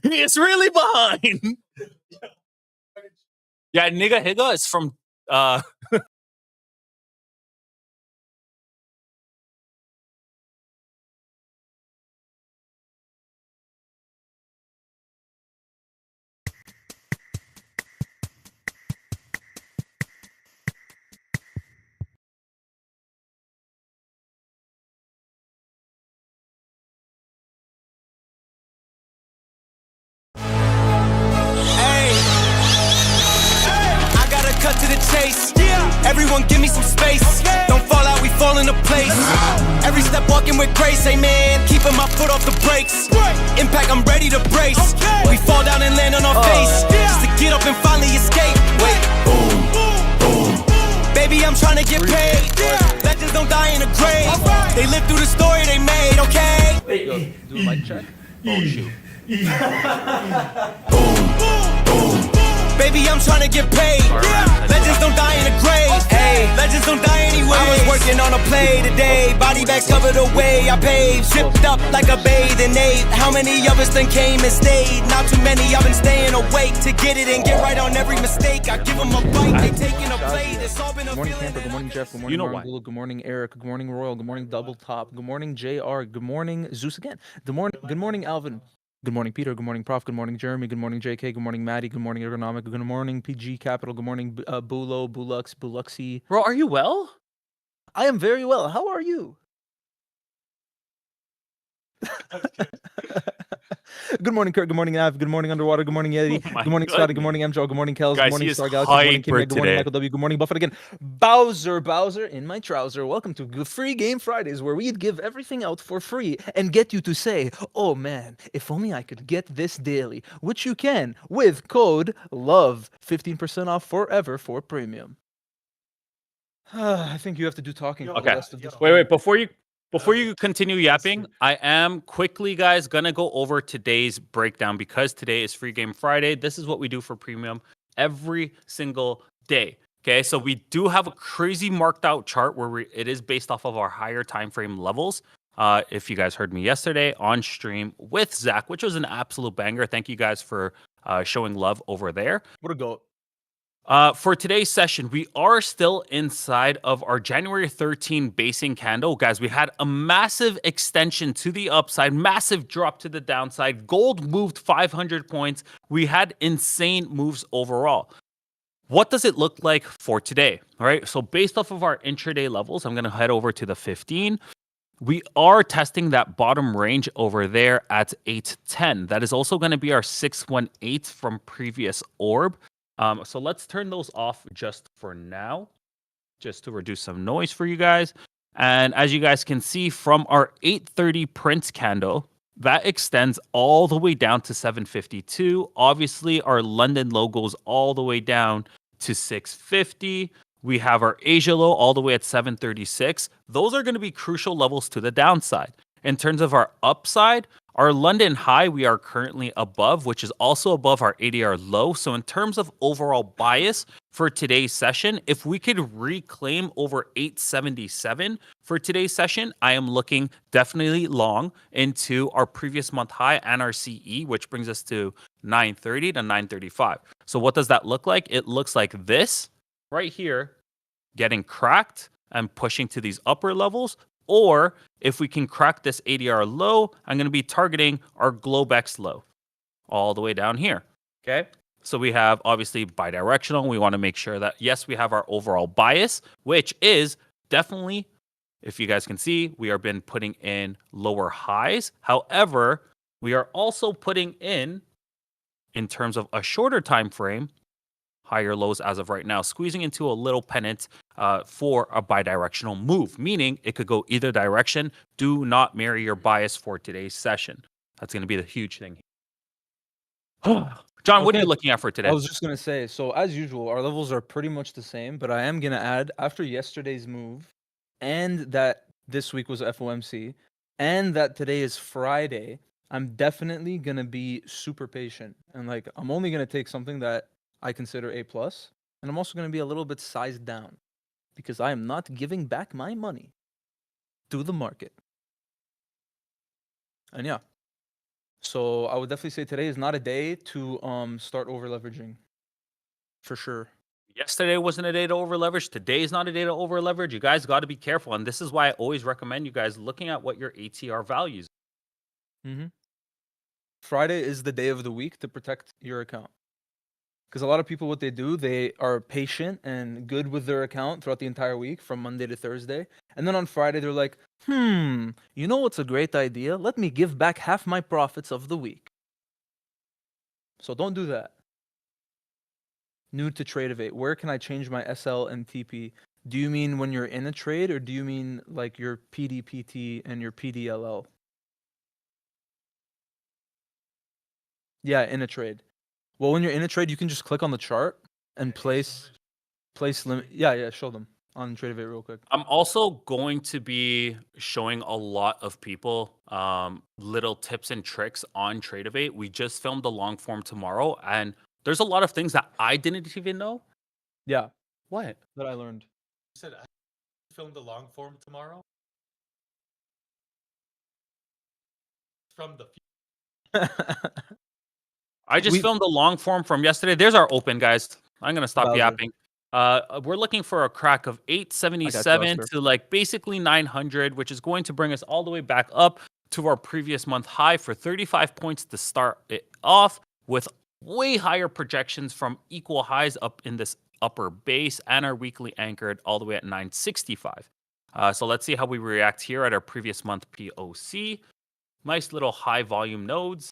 It's really behind. Yeah, nigga Higa is from I gotta cut to the chase. Everyone give me some space. Don't fall out, we fall into place. Every step walking with grace, amen. Keeping my foot off the brakes. Impact, I'm ready to brace. We fall down and land on our face. Just to get up and finally escape. Wait, boom, boom. Baby, I'm trying to get paid. Legends don't die in a grave. They live through the story they made, okay? Yo, do a mic check. oh shoot. Baby, I'm trying to get paid. Legends don't die in a grave. Hey, legends don't die anyway. I was working on a play today. Body bags covered away. I paved, shipped up like a bathing ape. How many of us then came and stayed? Not too many. I've been staying awake to get it and get right on every mistake. I give them a bite. They taking a plate. It's all been a Good morning, feeling. Camper. Good morning, Jeff. Good morning, You know Martin Gulu. Good morning, Eric. Good morning, Royal. Good morning, Double Top. Good morning, JR. Good morning, Zeus again. Good morning, Alvin. Good morning, Peter. Good morning, Prof. Good morning, Jeremy. Good morning, JK. Good morning, Maddie. Good morning, Ergonomic. Good morning, PG Capital. Good morning, Bulo, Bulux, Buluxy. Bro, are you well? I am very well. How are you? Good morning, Kurt. Good morning, Av. Good morning, Underwater. Good morning, Yeti. Oh my Good morning, Scotty. Good goodness. morning, MJO. Good morning, Kels. Guys, Good morning, he is Star Galaxy. Good morning, Kim. hyper Good morning, today. Michael W. Good morning, Buffett again. Bowser in my trouser. Welcome to Free Game Fridays, where we'd give everything out for free and get you to say, "Oh man, if only I could get this daily," which you can with code LOVE, 15% off forever for premium. I think you have to do talking for the Okay. rest of this. Wait, before you continue yapping, I am quickly, guys, gonna go over today's breakdown because today is Free Game Friday. This is what we do for premium every single day. Okay, so we do have a crazy marked out chart where it is based off of our higher time frame levels. If you guys heard me yesterday on stream with Zach, which was an absolute banger. Thank you guys for showing love over there. What a goat. For today's session, we are still inside of our January 13 basing candle. Guys, we had a massive extension to the upside, massive drop to the downside. Gold moved 500 points. We had insane moves overall. What does it look like for today? All right, so based off of our intraday levels, I'm going to head over to the 15. We are testing that bottom range over there at 810. That is also going to be our 618 from previous orb. So let's turn those off just for now, just to reduce some noise for you guys. And as you guys can see from our 830 print candle, that extends all the way down to 752. Obviously, our London low goes all the way down to 650. We have our Asia low all the way at 736. Those are going to be crucial levels to the downside. In terms of our upside, our London high, we are currently above, which is also above our ADR low. So in terms of overall bias for today's session, if we could reclaim over 877 for today's session, I am looking definitely long into our previous month high and our CE, which brings us to 930 to 935. So what does that look like? It looks like this right here, getting cracked and pushing to these upper levels. Or if we can crack this ADR low, I'm going to be targeting our Globex low all the way down here. Okay. So we have obviously bidirectional. We want to make sure that, yes, we have our overall bias, which is definitely, if you guys can see, we have been putting in lower highs. However, we are also putting in terms of a shorter time frame, higher lows as of right now, squeezing into a little pennant for a bidirectional move, meaning it could go either direction. Do not marry your bias for today's session. That's going to be the huge thing. John, what are you looking at for today? I was just going to say, so as usual, our levels are pretty much the same, but I am going to add, after yesterday's move, and that this week was FOMC, and that today is Friday, I'm definitely going to be super patient. And like, I'm only going to take something that I consider A+, and I'm also going to be a little bit sized down because I am not giving back my money to the market. And yeah, So I would definitely say today is not a day to start over leveraging for sure. Yesterday wasn't a day to over leverage. Today is not a day to over leverage. You guys got to be careful. And this is why I always recommend you guys looking at what your ATR values. hmm Friday is the day of the week to protect your account. Because a lot of people, what they do, they are patient and good with their account throughout the entire week from Monday to Thursday. And then on Friday, they're like, you know what's a great idea? Let me give back half my profits of the week. So don't do that. New to Tradeovate, where can I change my SL and TP? Do you mean when you're in a trade, or do you mean like your PDPT and your PDLL? Yeah, in a trade. Well, when you're in a trade, you can just click on the chart and place limit. Yeah, show them on Tradeovate real quick. I'm also going to be showing a lot of people little tips and tricks on Tradeovate. We just filmed the long form tomorrow, and there's a lot of things that I didn't even know. Yeah, What? that I learned. You said I filmed the long form tomorrow? From the I just We- filmed the long form from yesterday. There's our open, guys. I'm gonna stop Bowser. yapping. We're looking for a crack of 877 Oscar. to like basically 900, which is going to bring us all the way back up to our previous month high for 35 points to start it off, with way higher projections from equal highs up in this upper base, and our weekly anchored all the way at 965. So let's see how we react here at our previous month POC. Nice little high volume nodes.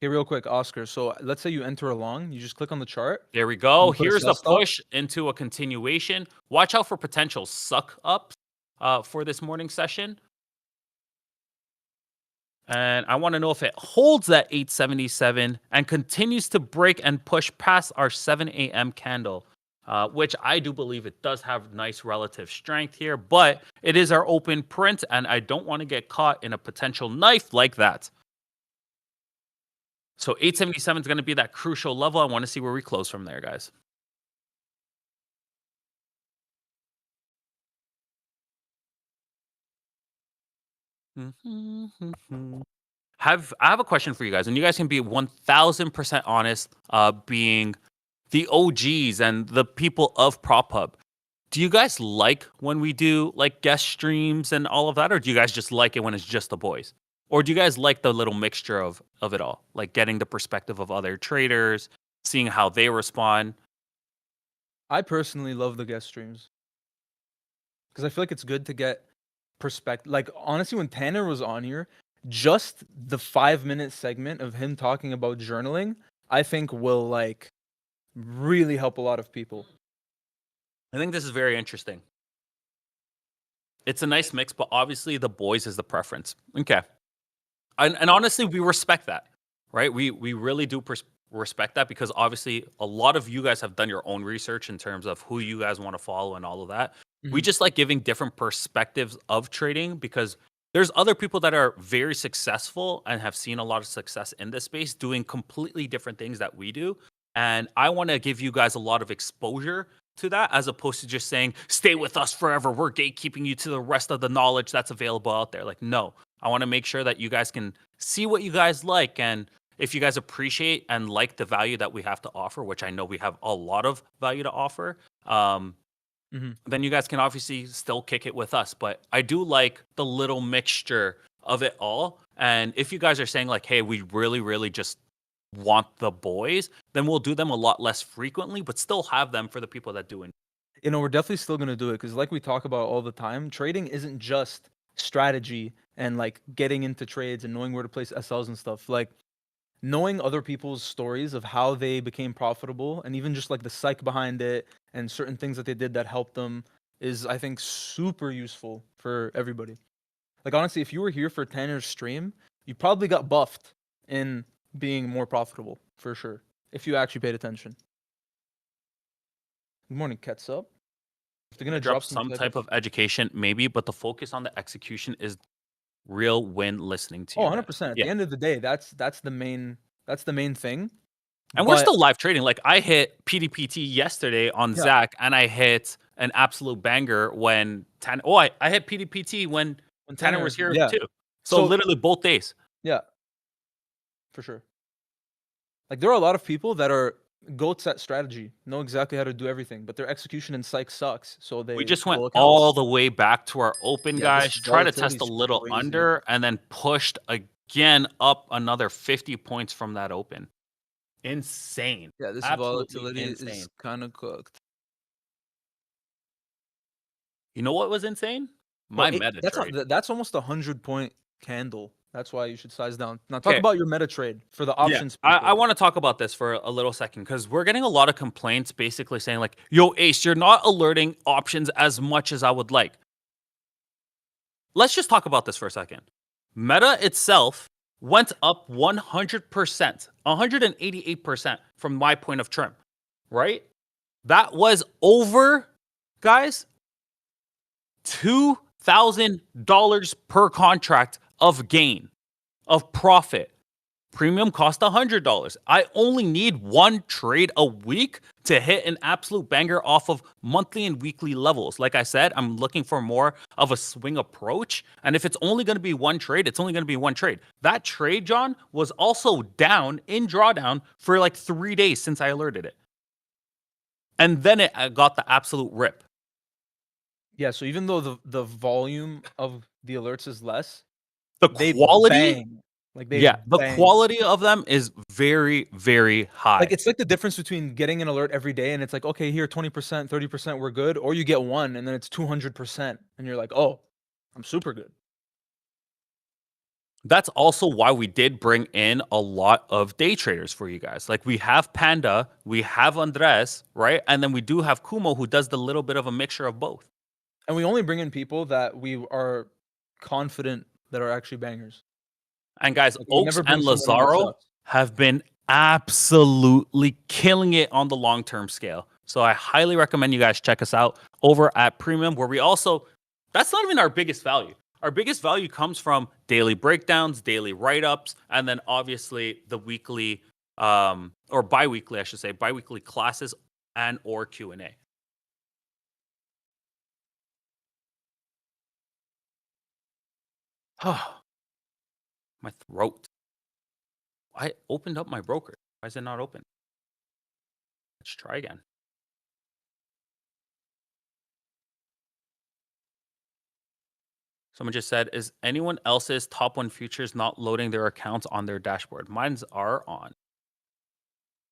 Okay, real quick, Oscar. So let's say you enter a long, you just click on the chart. There we go. You put a Here's the sell stop. push into a continuation. Watch out for potential suck ups for this morning session. And I want to know if it holds that 877 and continues to break and push past our 7 a.m. candle, which I do believe it does have nice relative strength here, but it is our open print, and I don't want to get caught in a potential knife like that. So 877 is going to be that crucial level. I want to see where we close from there, guys. I have a question for you guys, and you guys can be 1000% honest, being the OGs and the people of Prophub. Do you guys like when we do like guest streams and all of that, or do you guys just like it when it's just the boys? Or do you guys like the little mixture of it all, like getting the perspective of other traders, seeing how they respond? I personally love the guest streams because I feel like it's good to get perspective. Like honestly, when Tanner was on here, just the 5-minute segment of him talking about journaling, I think will like really help a lot of people. I think this is very interesting. It's a nice mix, but obviously the boys is the preference. Okay. And honestly, we respect that, right? We really do respect that, because obviously a lot of you guys have done your own research in terms of who you guys want to follow and all of that. We just like giving different perspectives of trading, because there's other people that are very successful and have seen a lot of success in this space doing completely different things that we do. And I want to give you guys a lot of exposure to that, as opposed to just saying, stay with us forever. We're gatekeeping you to the rest of the knowledge that's available out there. Like, no, I want to make sure that you guys can see what you guys like. And if you guys appreciate and like the value that we have to offer, which I know we have a lot of value to offer, then you guys can obviously still kick it with us. But I do like the little mixture of it all. And if you guys are saying like, hey, we really, really just want the boys, then we'll do them a lot less frequently, but still have them for the people that do it. You know, we're definitely still going to do it because like we talk about all the time, trading isn't just strategy and like getting into trades and knowing where to place SLs and stuff. Like knowing other people's stories of how they became profitable, and even just like the psych behind it and certain things that they did that helped them, is I think super useful for everybody. Like honestly, if you were here for Tanner's stream, you probably got buffed in being more profitable for sure, if you actually paid attention. Good morning, Ketsup. If they're gonna Drop some type of education, maybe, but the focus on the execution is real win listening to you. 100%. At the end of the day, that's the main thing. And we're still live trading. Like I hit PDPT yesterday on Zach, and I hit an absolute banger when Tanner. Oh, I hit PDPT when Tanner was here too. So literally both days. Yeah. for sure. Like there are a lot of people that are goats at strategy, know exactly how to do everything, but their execution in psych sucks. So We they just went go accounts. all the way back to our open, Yeah, this guys. Try to volatility test a is little crazy. under and then pushed again up another 50 points from that open. Insane. Yeah, this Absolutely volatility insane. is kind of cooked. You know what was insane? Bro, My meta trade. that's almost 100-point candle. That's why you should size down. Now talk Okay. about your meta trade for the Yeah, options. I people. want to talk about this for a little second because we're getting a lot of complaints basically saying, like, yo, Ace, you're not alerting options as much as I would like. Let's just talk about this for a second. Meta itself went up 100%, 188% from my point of trim, right? That was over, guys, $2,000 per contract of gain, of profit. Premium cost $100. I only need one trade a week to hit an absolute banger off of monthly and weekly levels. Like I said, I'm looking for more of a swing approach. And if it's only going to be one trade, it's only going to be one trade. That trade, John, was also down in drawdown for like 3 days since I alerted it. And then it got the absolute rip. Yeah, so even though the volume of the alerts is less, The they quality, bang. Like they yeah, the bang. quality of them is very, very high. Like it's like the difference between getting an alert every day and it's like, okay, here 20%, 30%, we're good, or you get one and then it's 200% and you're like, oh, I'm super good. That's also why we did bring in a lot of day traders for you guys. Like we have Panda, we have Andres, right? And then we do have Kumo who does the little bit of a mixture of both. And we only bring in people that we are confident that are actually bangers. And guys, Like, we Oaks never bring and someone in that Lazaro sucks. have been absolutely killing it on the long-term scale. So I highly recommend you guys check us out over at Premium, where we also, that's not even our biggest value. Our biggest value comes from daily breakdowns, daily write-ups, and then obviously the weekly, or bi-weekly, I should say, bi-weekly classes and or Q&A. My throat. I opened up my broker. Why is it not open? Let's try again. Someone just said, is anyone else's top 1 futures not loading their accounts on their dashboard? Mine's are on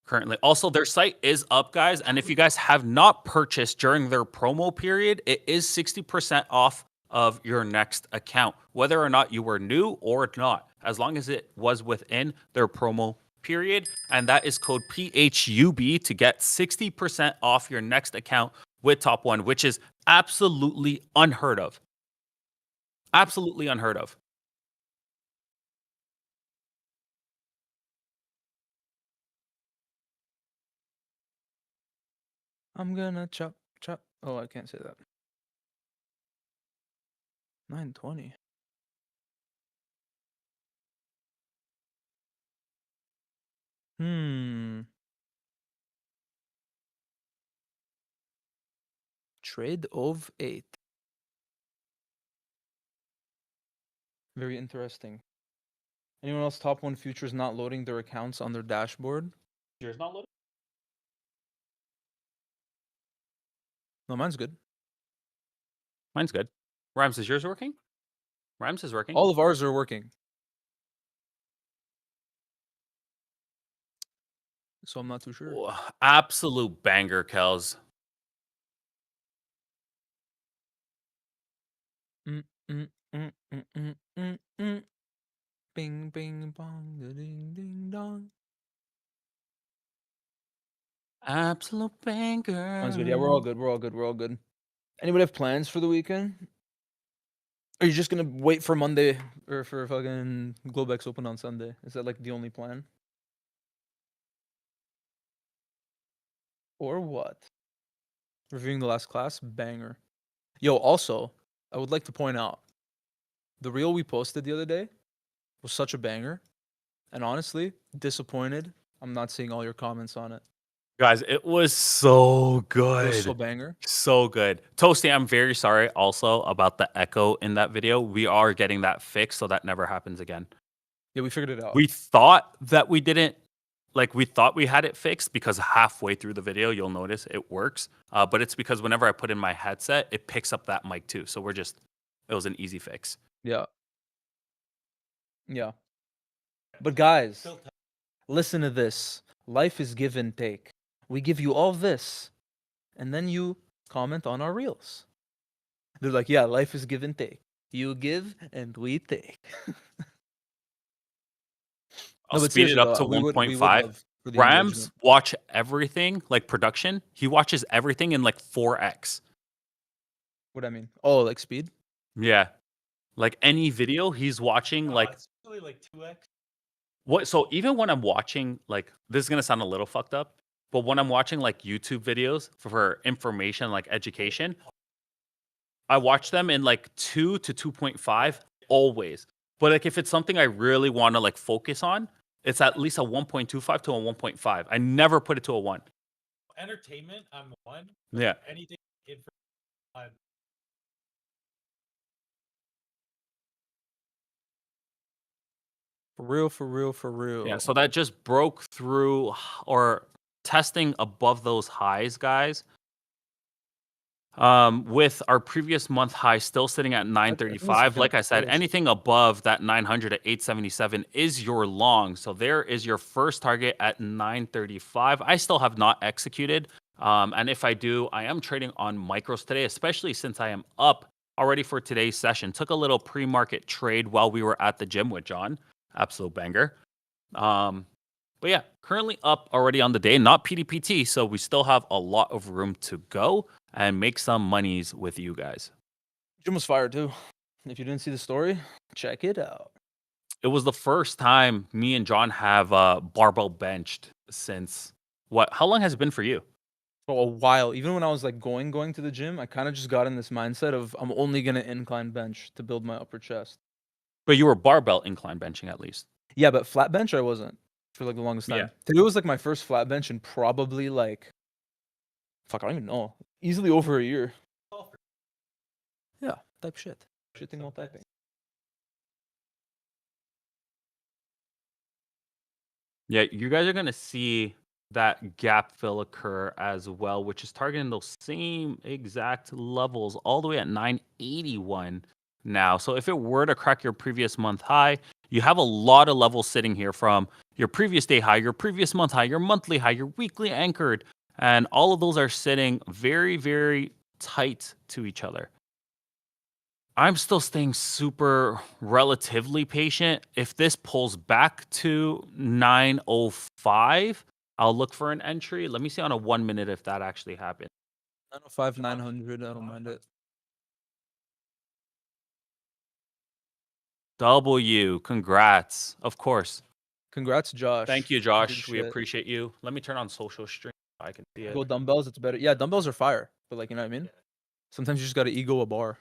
currently. Also, their site is up, guys. And if you guys have not purchased during their promo period, it is 60% off of your next account, whether or not you were new or not, as long as it was within their promo period. And that is code PHUB to get 60% off your next account with Top 1, which is absolutely unheard of. Absolutely unheard of. I'm gonna chop. Oh, I can't say that. 920. Trade of 8. Very interesting. Anyone else top 1 futures not loading their accounts on their dashboard? Yours not loaded? No, mine's good. Mine's good. Rhymes, is yours working? Rhymes is working. All of ours are working. So I'm not too sure. Oh, absolute banger, Kels. Bing, bing, bong, ding, ding, dong. Absolute banger. Mine's good. Yeah, we're all good. We're all good. We're all good. Anybody have plans for the weekend? Are you just gonna wait for Monday or for fucking Globex Open on Sunday? Is that like the only plan? Or what? Reviewing the last class, banger. Yo, also, I would like to point out the reel we posted the other day was such a banger. And honestly, disappointed I'm not seeing all your comments on it. Guys, it was so It good. was so banger. So good. Toasty, I'm very sorry also about the echo in that video. We are getting that fixed so that never happens again. Yeah, we figured it out. We thought that we didn't, like, we thought we had it fixed because halfway through the video, you'll notice it works. But it's because whenever I put in my headset, it picks up that mic too. So it was an easy fix. Yeah. Yeah. But guys, Still te- listen to this. Life is give and take. We give you all this, and then you comment on our reels. They're like, yeah, life is give and take. You give and we take. I'll but speed it seriously up though, to we would 1.5. love for the Rams engagement. watch everything, like production. He watches everything in like 4x. What I mean? Oh, like speed? Yeah. Like any video he's watching, no, like it's usually like 2x. what? So even when I'm watching, like, this is gonna sound a little fucked up, but when I'm watching like YouTube videos for information, like education, I watch them in like 2 to 2.5 always. But like if it's something I really want to like focus on, it's at least a 1.25 to a 1.5. I never put it to a 1. Entertainment, I'm 1. Yeah. Anything information, I'm For real, for real, for real. Yeah, so that just broke through or testing above those highs, guys. With our previous month high still sitting at think it's 935. gonna Like I said, push. anything above that 900 at 877 is your long. So there is your first target at 935. I still have not executed. And if I do, I am trading on micros today, especially since I am up already for today's session. Took a little pre-market trade while we were at the gym with John. Absolute banger. But yeah, currently up already on the day, not PDPT, so we still have a lot of room to go and make some monies with you guys. Gym was fire too. If you didn't see the story, check it out. It was the first time me and John have barbell benched since what? How long has it been for you? For a while, even when I was like going to the gym, I kind of just got in this mindset of I'm only gonna incline bench to build my upper chest. But you were barbell incline benching at least. Yeah, but flat bench I wasn't for like the longest time. Yeah. Today was like my first flat bench in probably like fuck, I don't even know. Easily over a year. Yeah, type shit. Shitting while typing. Yeah, you guys are gonna see that gap fill occur as well, which is targeting those same exact levels all the way at 981 now. So if it were to crack your previous month high, you have a lot of levels sitting here from your previous day high, your previous month high, your monthly high, your weekly anchored, and all of those are sitting very, very tight to each other. I'm still staying super relatively patient. If this pulls back to 905, I'll look for an entry. Let me see on a 1 minute if that actually happened. 905, 900, I don't mind it. W, congrats. Of course. Congrats, Josh. Thank you, Good Josh. We shit. appreciate you. Let me turn on social stream so I can see it. Go dumbbells, it's better. Yeah, dumbbells are fire, but like, you know what I mean? Sometimes you just gotta ego a bar.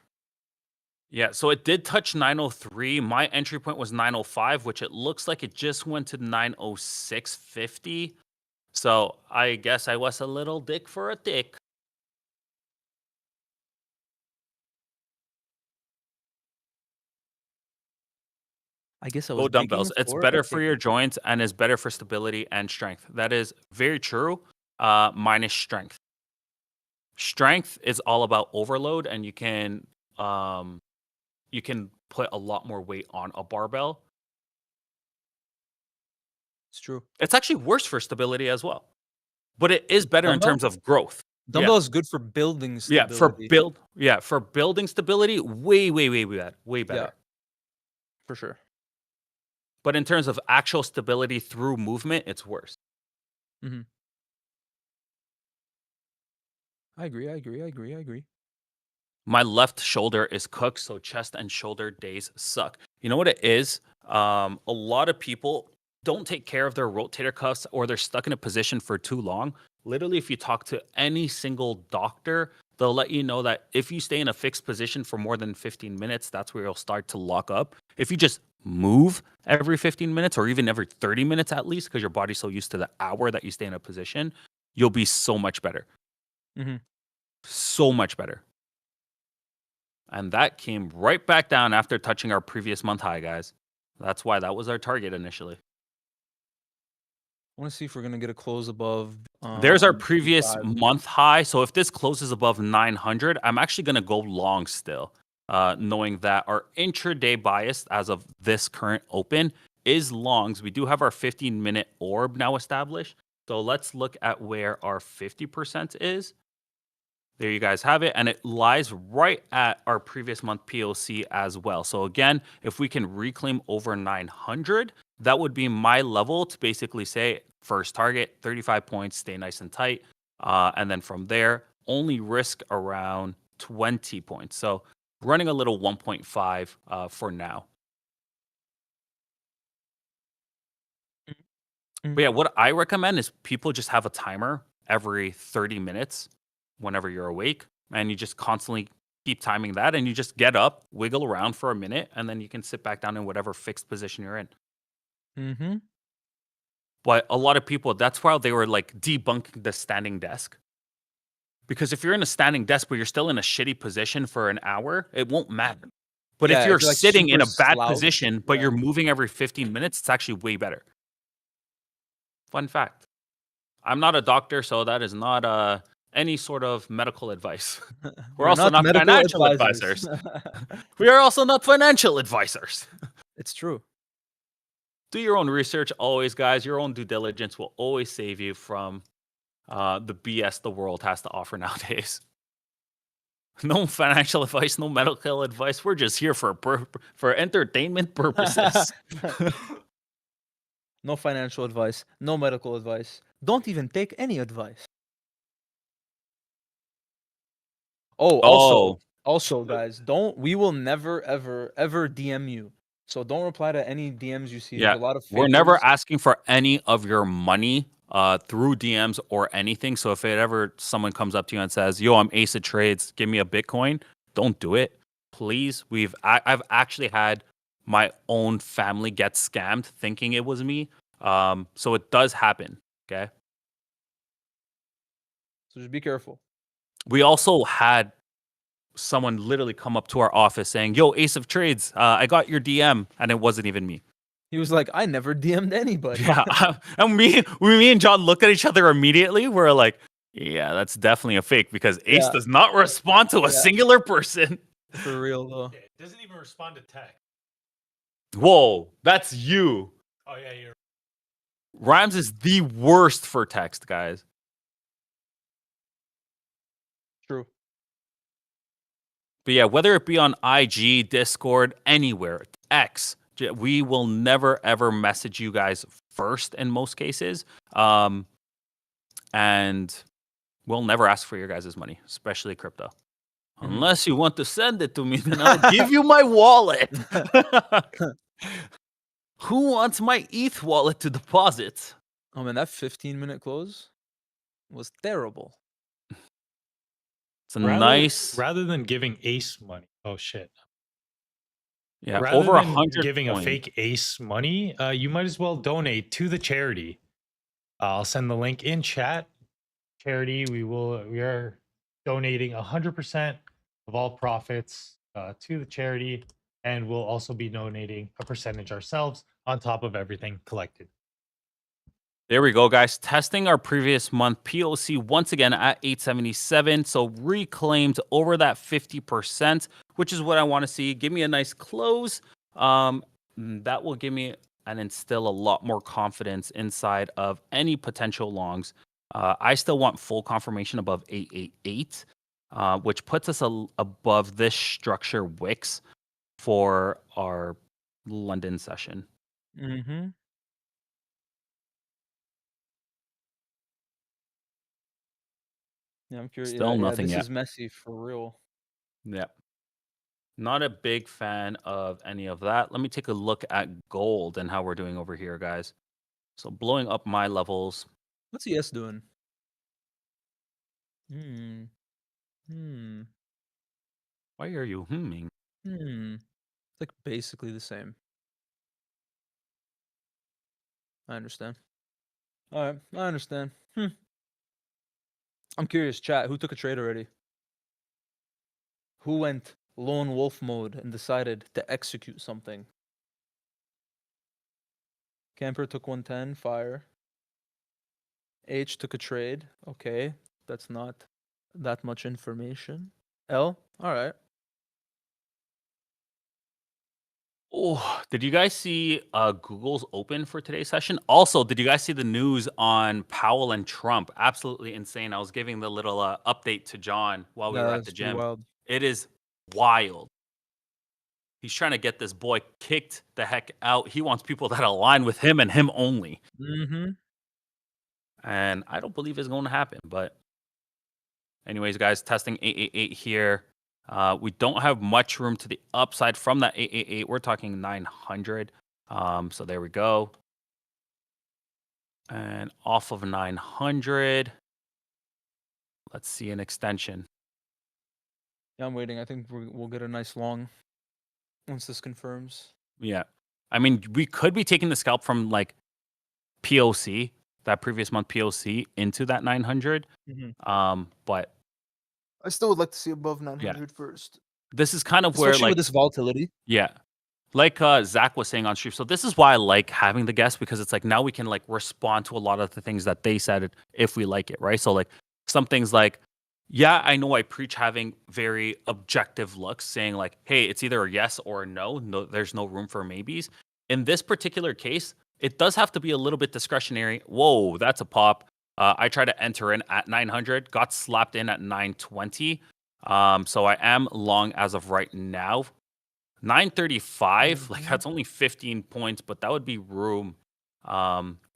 Yeah, so it did touch 903. My entry point was 905, which it looks like it just went to 906.50. So I guess I was a little dick for a dick. I guess I Go was digging dumbbells. It's for a better for dick. your joints and is better for stability and strength. That is very true. Minus strength. Strength is all about overload, and you can put a lot more weight on a barbell. It's true. It's actually worse for stability as well, but it is better in Dumbbell? terms of growth. Dumbbell is good for building stability. For building stability, way better. Yeah. For sure. But in terms of actual stability through movement, it's worse. Mm-hmm. I agree. My left shoulder is cooked, so chest and shoulder days suck. You know what it is? A lot of people don't take care of their rotator cuffs, or they're stuck in a position for too long. Literally, if you talk to any single doctor, they'll let you know that if you stay in a fixed position for more than 15 minutes, that's where you'll start to lock up. If you just move every 15 minutes or even every 30 minutes at least, because your body's so used to the hour that you stay in a position, you'll be so much better. Mm-hmm. So much better. And that came right back down after touching our previous month high, guys. That's why that was our target initially. I want to see if we're gonna get a close above. There's our previous 85. month high. So if this closes above 900, I'm actually going to go long still, knowing that our intraday bias as of this current open is longs. We do have our 15-minute orb now established. So let's look at where our 50% is. There you guys have it. And it lies right at our previous month POC as well. So again, if we can reclaim over 900, that would be my level to basically say first target, 35 points, stay nice and tight. And then from there, only risk around 20 points. So running a little 1.5 for now. But yeah, what I recommend is people just have a timer every 30 minutes whenever you're awake, and you just constantly keep timing that, and you just get up, wiggle around for a minute, and then you can sit back down in whatever fixed position you're in. Mm-hmm. But a lot of people, that's why they were like debunking the standing desk. Because if you're in a standing desk, but you're still in a shitty position for an hour, it won't matter. But Yeah, if if you're you're, like, sitting in super a bad slouched, position, but yeah. you're moving every 15 minutes, it's actually way better. Fun fact. I'm not a doctor, so that is not any sort of medical advice. We're also not medical financial advisors. advisors. We are also not financial advisors. It's true. Do your own research always, guys. Your own due diligence will always save you from the BS the world has to offer nowadays. No financial advice, no medical advice. We're just here for entertainment purposes. No financial advice, no medical advice. Don't even take any advice. Oh, also, guys, we will never, ever DM you. So don't reply to any DMs you see. Yeah, There's a lot of we're never fakers. asking for any of your money through DMs or anything. So if it ever someone comes up to you and says, "Yo, I'm Ace of Trades, give me a Bitcoin," don't do it, please. I've actually had my own family get scammed thinking it was me. So it does happen. Okay. So just be careful. We also had someone literally come up to our office saying, "Yo, Ace of Trades, I got your DM," and it wasn't even me. He was like, I never DM'd anybody. Yeah, and me and John looked at each other immediately. We're like, "Yeah, that's definitely a fake because Ace Yeah. does not respond to a singular person." For real though. Yeah, it doesn't even respond to text. Whoa, that's you. Oh yeah, you're Rhymes is the worst for text, guys. True. But yeah, whether it be on IG, Discord, anywhere, X, we will never ever message you guys first in most cases. And we'll never ask for your guys' money, especially crypto. Unless you want to send it to me, then I'll give you my wallet. Who wants my ETH wallet to deposit? Oh man, that 15-minute close was terrible. It's a nice, rather than giving Ace money. Oh shit. yeah, Rather over than 100 giving coins. a fake Ace money, you might as well donate to the charity. I'll send the link in chat. Charity, we are donating 100% of all profits to the charity, and we'll also be donating a percentage ourselves on top of everything collected. There we go, guys. Testing our previous month POC once again at 877. So reclaimed over that 50%, which is what I want to see. Give me a nice close. That will give me and instill a lot more confidence inside of any potential longs. I still want full confirmation above 888, which puts us above this structure wicks for our London session. Mm-hmm. Yeah, I'm curious. Still nothing this yet. is messy for real. Yeah. Not a big fan of any of that. Let me take a look at gold and how we're doing over here, guys. So blowing up my levels. What's ES doing? Hmm. Why are you humming? It's like basically the same. I understand. All right, I understand. I'm curious, chat. Who took a trade already? Who went lone wolf mode and decided to execute something? Camper took 110, fire. H took a trade. Okay, that's not that much information. L, all right. Oh, did you guys see Google's open for today's session? Also, did you guys see the news on Powell and Trump? Absolutely insane. I was giving the little update to John while we were at the That's pretty gym. wild. It is wild. He's trying to get this boy kicked the heck out. He wants people that align with him and him only. Mm-hmm. And I don't believe it's going to happen. But anyways, guys, testing 888 here. We don't have much room to the upside from that 888. We're talking 900. So there we go. And off of 900, let's see an extension. Yeah, I'm waiting. I think we'll get a nice long once this confirms. Yeah. I mean, we could be taking the scalp from like POC, that previous month POC, into that 900. But I still would like to see above 900 first. this is kind of Especially where, like, with this volatility. yeah, like Zach was saying on stream. So this is why I like having the guests, because it's like now we can like respond to a lot of the things that they said if we like it, right? So like some things like, yeah, I know I preach having very objective looks, saying like, hey, it's either a yes or a no. No, there's no room for maybes. In this particular case, it does have to be a little bit discretionary. Whoa, that's a pop. I tried to enter in at 900, got slapped in at 920. So I am long as of right now. 935, like that's only 15 points, but that would be room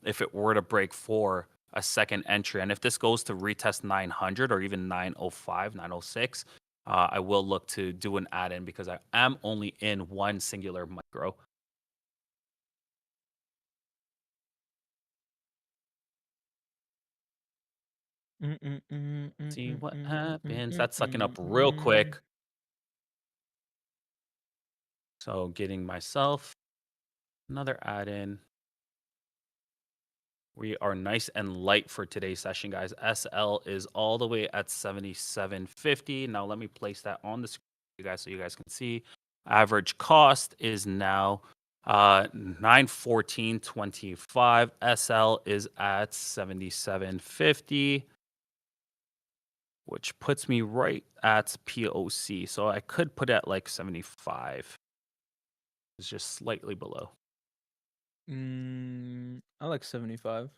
if it were to break for a second entry. And if this goes to retest 900 or even 905, 906, I will look to do an add-in because I am only in one singular micro. See what happens. That's sucking up real quick. So getting myself another add-in. We are nice and light for today's session, guys. SL is all the way at 77.50. Now let me place that on the screen for you guys so you guys can see. Average cost is now 914.25. SL is at 77.50, which puts me right at POC. So I could put it at like 75. It's just slightly below. I like 75.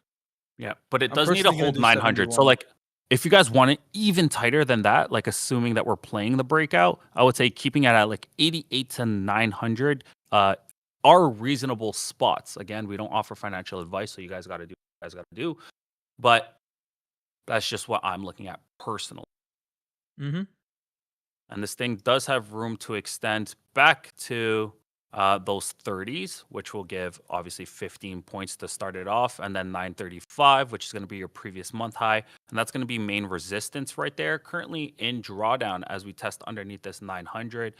Yeah, but it I'm does need to personally gonna hold do 900. So 71. like if you guys want it even tighter than that, like assuming that we're playing the breakout, I would say keeping it at like 88 to 900 are reasonable spots. Again, we don't offer financial advice, so you guys got to do what you guys got to do. But that's just what I'm looking at personally. And this thing does have room to extend back to those 30s, which will give obviously 15 points to start it off, and then 935, which is going to be your previous month high. And that's going to be main resistance right there. Currently in drawdown as we test underneath this 900.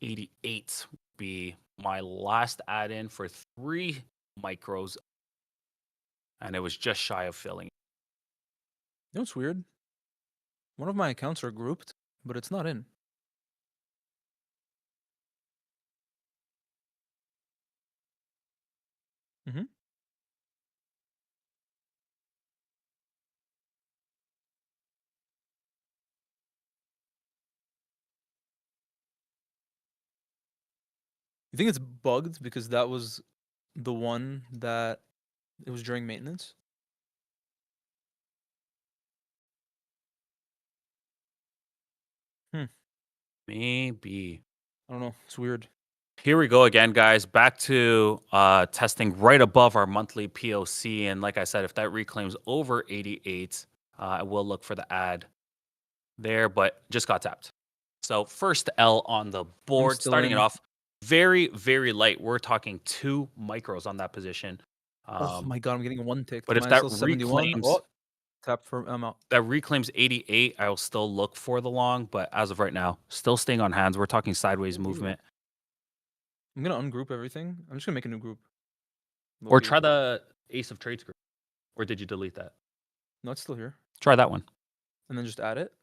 88 would be my last add-in for 3 micros. And it was just shy of filling. You know what's weird? One of my accounts are grouped, but it's not in. You think it's bugged because that was the one that it was during maintenance? Maybe. I don't know. It's weird. Here we go again, guys. Back to testing right above our monthly POC. And like I said, if that reclaims over 88, I will look for the ad there, but just got tapped. So first L on the board, still starting in. it off very, very light. We're talking 2 micros on that position. Oh my god, I'm getting a 1 tick. But if Mine's that still 71. reclaims, Oh, tap for I'm out. that reclaims 88, I will still look for the long. But as of right now, still staying on hands. We're talking sideways movement. I'm gonna ungroup everything. I'm just gonna make a new group. Or try the Ace of Trades group. Or did you delete that? No, it's still here. Try that one. And then just add it.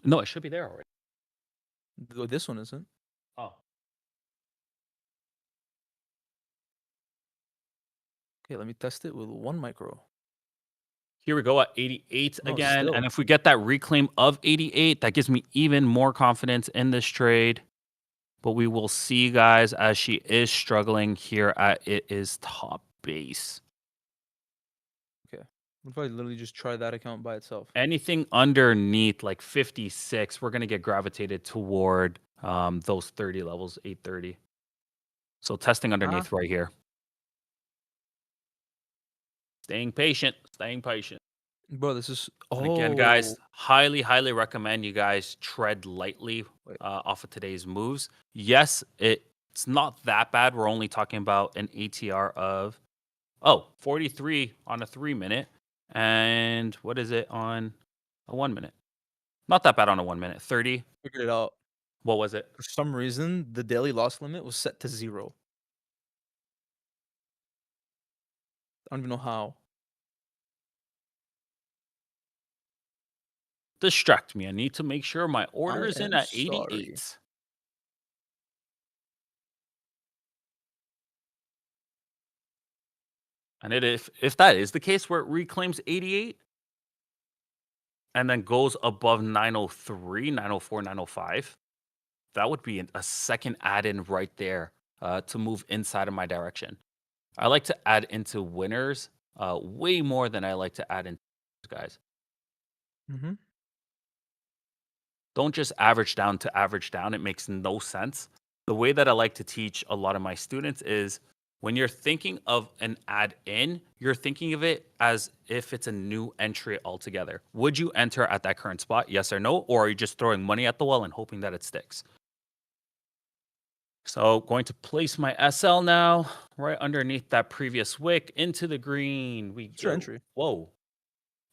No, it should be there already. This one isn't. Oh. Okay, let me test it with 1 micro. Here we go at 88 No, again. still. And if we get that reclaim of 88, that gives me even more confidence in this trade. But we will see, guys, as she is struggling here at it is top base. What if I literally just try that account by itself? Anything underneath like 56, we're going to get gravitated toward those 30 levels, 830. So testing underneath right here. Staying patient, staying patient. Bro, this is... And again, guys, highly, highly recommend you guys tread lightly off of today's moves. Yes, it's not that bad. We're only talking about an ATR of, 43 on a 3 minute. And what is it on a 1 minute? Not that bad on a 1 minute. 30. Figured it out. What was it? For some reason, the daily loss limit was set to 0. I don't even know how. Distract me. I need to make sure my order is in am at sorry. 88. And if that is the case where it reclaims 88 and then goes above 903, 904, 905, that would be a second add-in right there to move inside of my direction. I like to add into winners way more than I like to add into guys. Mm-hmm. Don't just average down to average down. It makes no sense. The way that I like to teach a lot of my students is when you're thinking of an add-in, you're thinking of it as if it's a new entry altogether. Would you enter at that current spot, yes or no? Or are you just throwing money at the wall and hoping that it sticks? So going to place my SL now, right underneath that previous wick into the green. What's your entry? Whoa.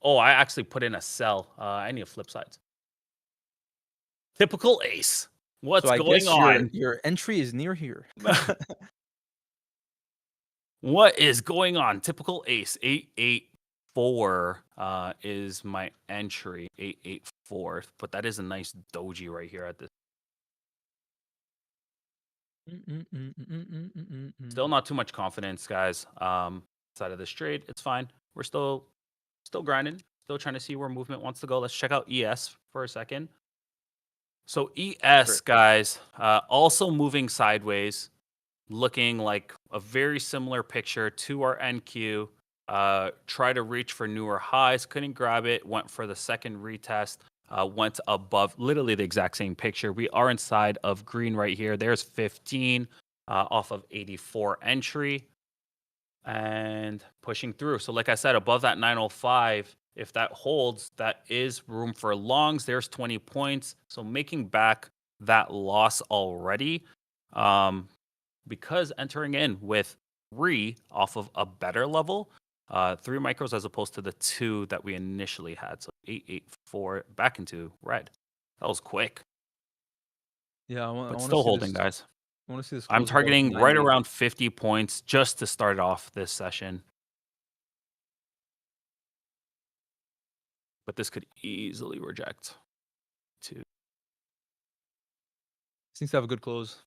Oh, I actually put in a sell. I need to flip sides. Typical ace. What's So I going guess on? Your entry is near here. What is going on? Typical ace. 884 is my entry. 884. But that is a nice doji right here at this. Still not too much confidence, guys. Side of this trade, it's fine. We're still grinding. Still trying to see where movement wants to go. Let's check out ES for a second. So ES, guys, also moving sideways, looking like a very similar picture to our NQ. Try to reach for newer highs, couldn't grab it. Went for the second retest. Went above, literally the exact same picture. We are inside of green right here. There's 15 off of 84 entry and pushing through. So like I said, above that 905, if that holds, that is room for longs. There's 20 points. So making back that loss already because entering in with 3 off of a better level, 3 micros as opposed to the 2 that we initially had. So 884 back into red. That was quick. Yeah, I want. But still holding, guys. I want to see this. I'm close above targeting right 90. around 50 points just to start off this session. But this could easily reject. Seems to have a good close.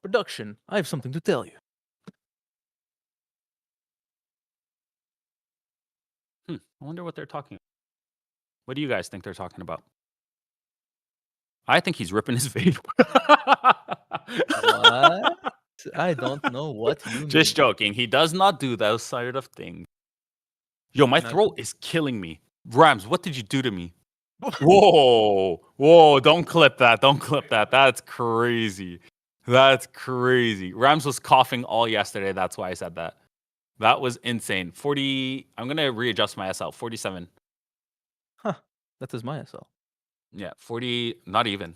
Production, I have something to tell you. I wonder what they're talking about. What do you guys think they're talking about? I think he's ripping his vape. What? I don't know what you mean. Just joking. He does not do those side of things. Yo, my throat is killing me. Rams, what did you do to me? Whoa, don't clip that. Don't clip that. That's crazy. That's crazy. Rams was coughing all yesterday. That's why I said that. That was insane. 40. I'm going to readjust my SL. 47. Huh. That is my SL. Yeah, 40. Not even.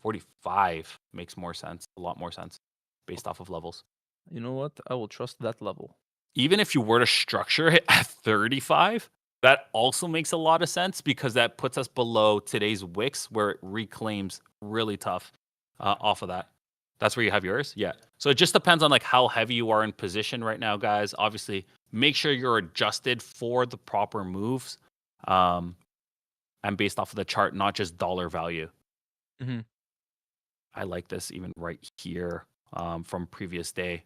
45 makes more sense. A lot more sense based off of levels. You know what? I will trust that level. Even if you were to structure it at 35, that also makes a lot of sense because that puts us below today's wicks where it reclaims really tough off of that. That's where you have yours? Yeah. So it just depends on like how heavy you are in position right now, guys. Obviously, make sure you're adjusted for the proper moves and based off of the chart, not just dollar value. Mm-hmm. I like this even right here from previous day.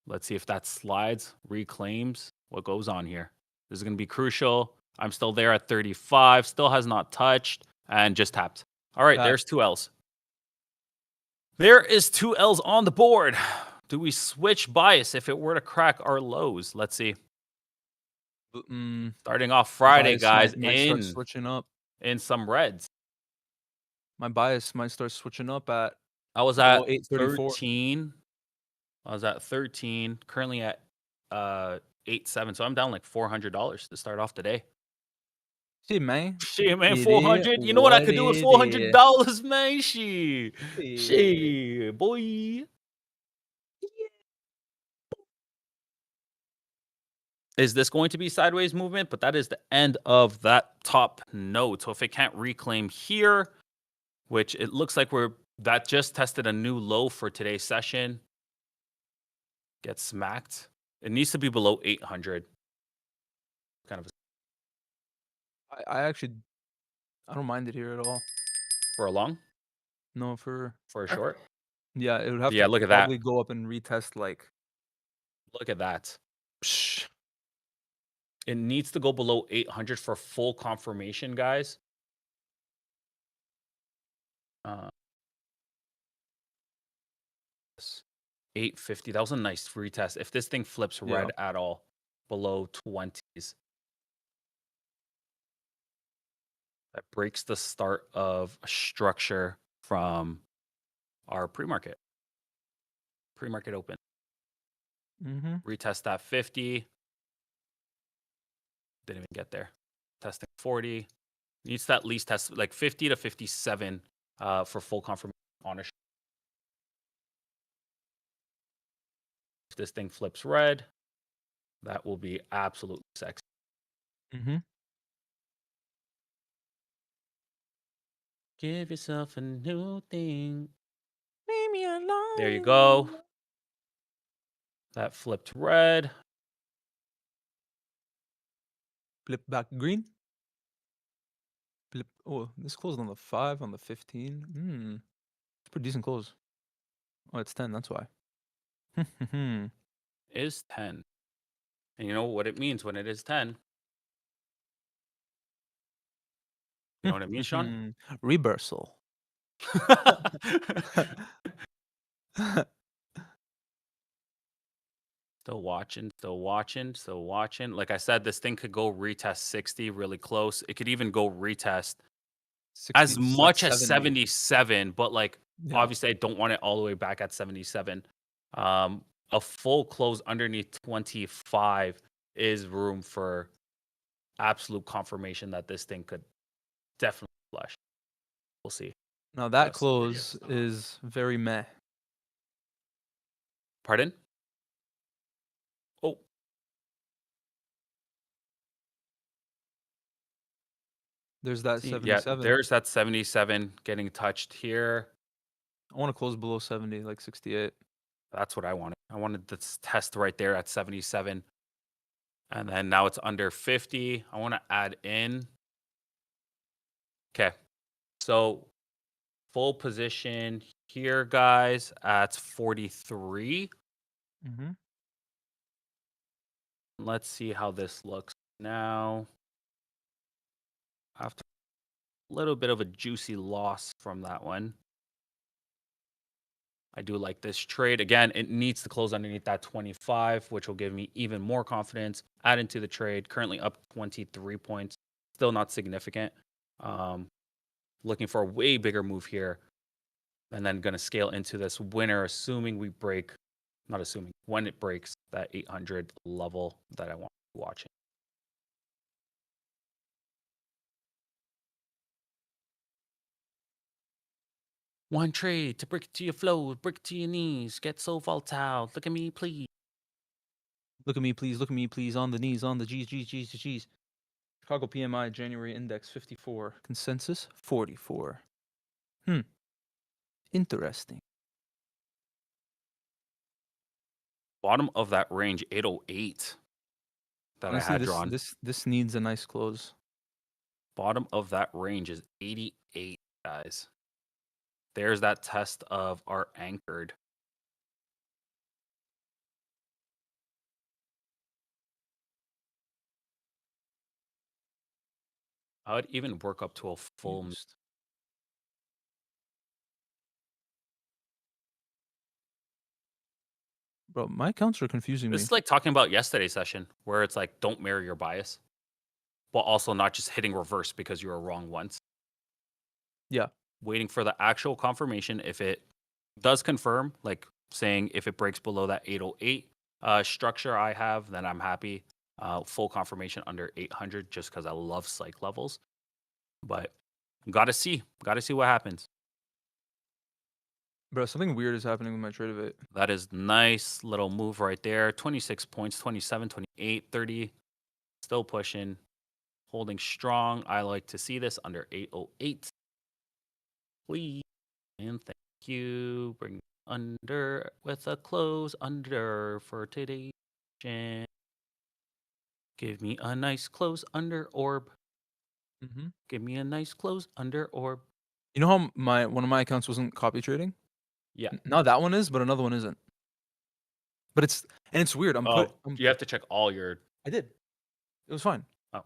Let's see if that slides, reclaims. What goes on here? This is going to be crucial. I'm still there at 35. Still has not touched and just tapped. All right, Got there's 2 Ls. There is 2 Ls on the board. Do we switch bias if it were to crack our lows? Let's see. Starting off Friday, bias guys, might start switching up. in some reds. My bias might start switching up at I was below at 834. 13. I was at 13. Currently at 8.7. So I'm down like $400 to start off today. Shit, man. Shit, man, It 400. is You know what I could do with $400, man? Shit. Shit, boy. Is this going to be sideways movement? But that is the end of that top node. So if it can't reclaim here, which it looks like that just tested a new low for today's session, get smacked. It needs to be below 800. Kind of I don't mind it here at all. for a long, No, for a short. yeah, it would have Yeah, to look at that. probably go up and retest like. Look at that. Psh. It needs to go below 800 for full confirmation, guys. 850. That was a nice retest. If this thing flips red at all, below 20s, that breaks the start of a structure from our pre-market. Pre-market open. Retest that 50. Didn't even get there. Testing 40. Needs to at least test like 50 to 57 for full confirmation ownership. If this thing flips red, that will be absolutely sexy. Give yourself a new thing. Leave me alone. There you go. That flipped red. Flip back green. Flip. Oh, this closed on the 5, on the 15. It's a pretty decent close. Oh, it's 10. That's why. Is 10. And you know what it means when it is 10? You know what it means, Sean? Reversal. Still watching, still watching, still watching. Like I said, this thing could go retest 60 really close. It could even go retest 60, as like much as 70. 77, but like Yeah. obviously I don't want it all the way back at 77. A full close underneath 25 is room for absolute confirmation that this thing could definitely flush. We'll see. Now that Yes, close is very meh. Pardon? Oh, There's that see, 77. yeah, there's that 77 getting touched here. I want to close below 70, like 68. That's what I wanted. I wanted this test right there at 77. And then now it's under 50. I want to add in. Okay. So full position here, guys, at 43. Let's see how this looks now. After a little bit of a juicy loss from that one. I do like this trade. Again, it needs to close underneath that 25, which will give me even more confidence. Add into the trade. Currently up 23 points. Still not significant. Looking for a way bigger move here. And then going to scale into this winner, assuming we break, not assuming, when it breaks that 800 level that I want to be watching. One trade to break it to your flow, break it to your knees, get so volatile. Look at me, please. Look at me, please. Look at me, please. On the knees, on the G's. Chicago PMI January index 54. Consensus 44. Interesting. Bottom of that range, 808 that Honestly, I had drawn. This needs a nice close. Bottom of that range is 88, guys. There's that test of our anchored I would even work up to a full. Confused. Bro, my accounts are confusing This me. is like talking about yesterday's session where it's like don't mirror your bias, while also not just hitting reverse because you were wrong once. Yeah. Waiting for the actual confirmation. If it does confirm, like saying if it breaks below that 808 structure I have, then I'm happy. Full confirmation under 800 just because I love psych levels. But gotta see what happens. Bro, something weird is happening with my trade of it. That is nice little move right there. 26 points, 27, 28, 30. Still pushing, holding strong. I like to see this under 808. Please and thank you. Bring under with a close under for today's session. Give me a nice close under orb. Mm-hmm. Give me a nice close under orb. You know how one of my accounts wasn't copy trading? Yeah. Now that one is, but another one isn't. But it's weird. You have to check all your. I did. It was fine. Oh.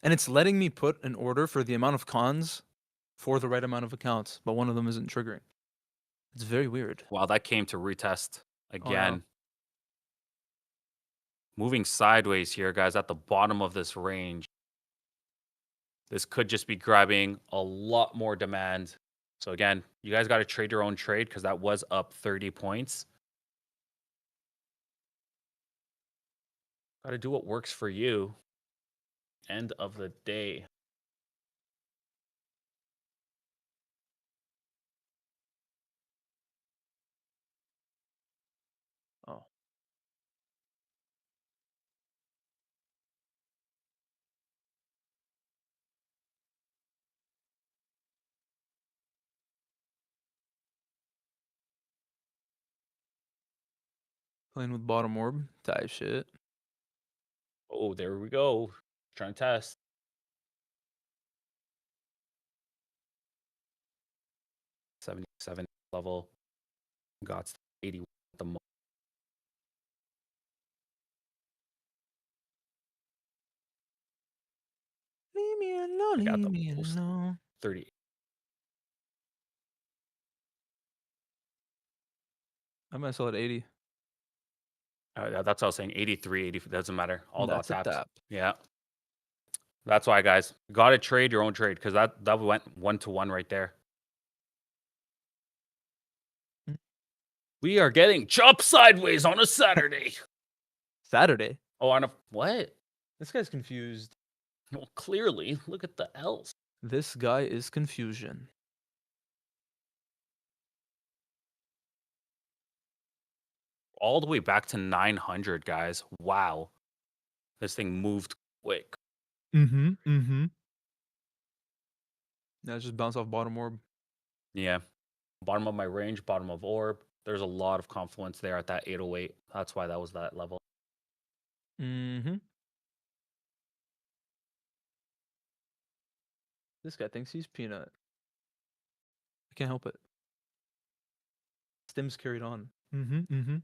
And it's letting me put an order for the amount of cons for the right amount of accounts, but one of them isn't triggering. It's very weird. Wow, that came to retest Oh, again. no. Moving sideways here, guys, at the bottom of this range. This could just be grabbing a lot more demand. So again, you guys got to trade your own trade because that was up 30 points. Got to do what works for you. End of the day. Oh. Playing with bottom orb type shit. Oh, there we go. Trying to test. 77 level. Got 81 at the moment. Leave me alone. Got Leave the me most. alone. 30. I might sell at 80. That's what I was saying. 83, 80. Doesn't matter. All got That's a tapped. tap. Yeah. That's why, guys. Got to trade your own trade because that went 1-to-1 right there. Mm. We are getting chopped sideways on a Saturday. Saturday. Oh, on a what? This guy's confused. Well, clearly, look at the L's. This guy is confusion. All the way back to 900, guys. Wow. This thing moved quick. Mm-hmm. Mm-hmm. Yeah, just bounce off bottom orb. Yeah. Bottom of my range, bottom of orb. There's a lot of confluence there at that 808. That's why that was that level. Mm-hmm. This guy thinks he's Peanut. I can't help it. Stims carried on. Mm-hmm. Mm-hmm.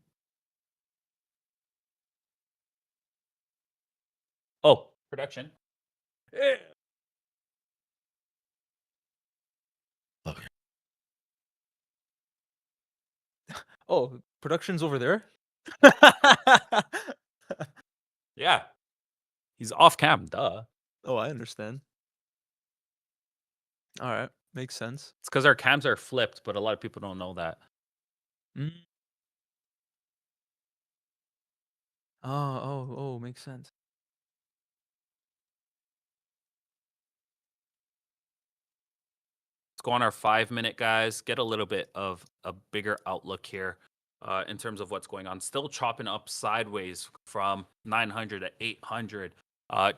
Oh, production. Yeah. Oh, production's over there? Yeah. He's off cam, duh. Oh, I understand. All right. Makes sense. It's because our cams are flipped, but a lot of people don't know that. Mm. Oh, makes sense. Let's go on our 5-minute, guys. Get a little bit of a bigger outlook here in terms of what's going on. Still chopping up sideways from 900 to 800.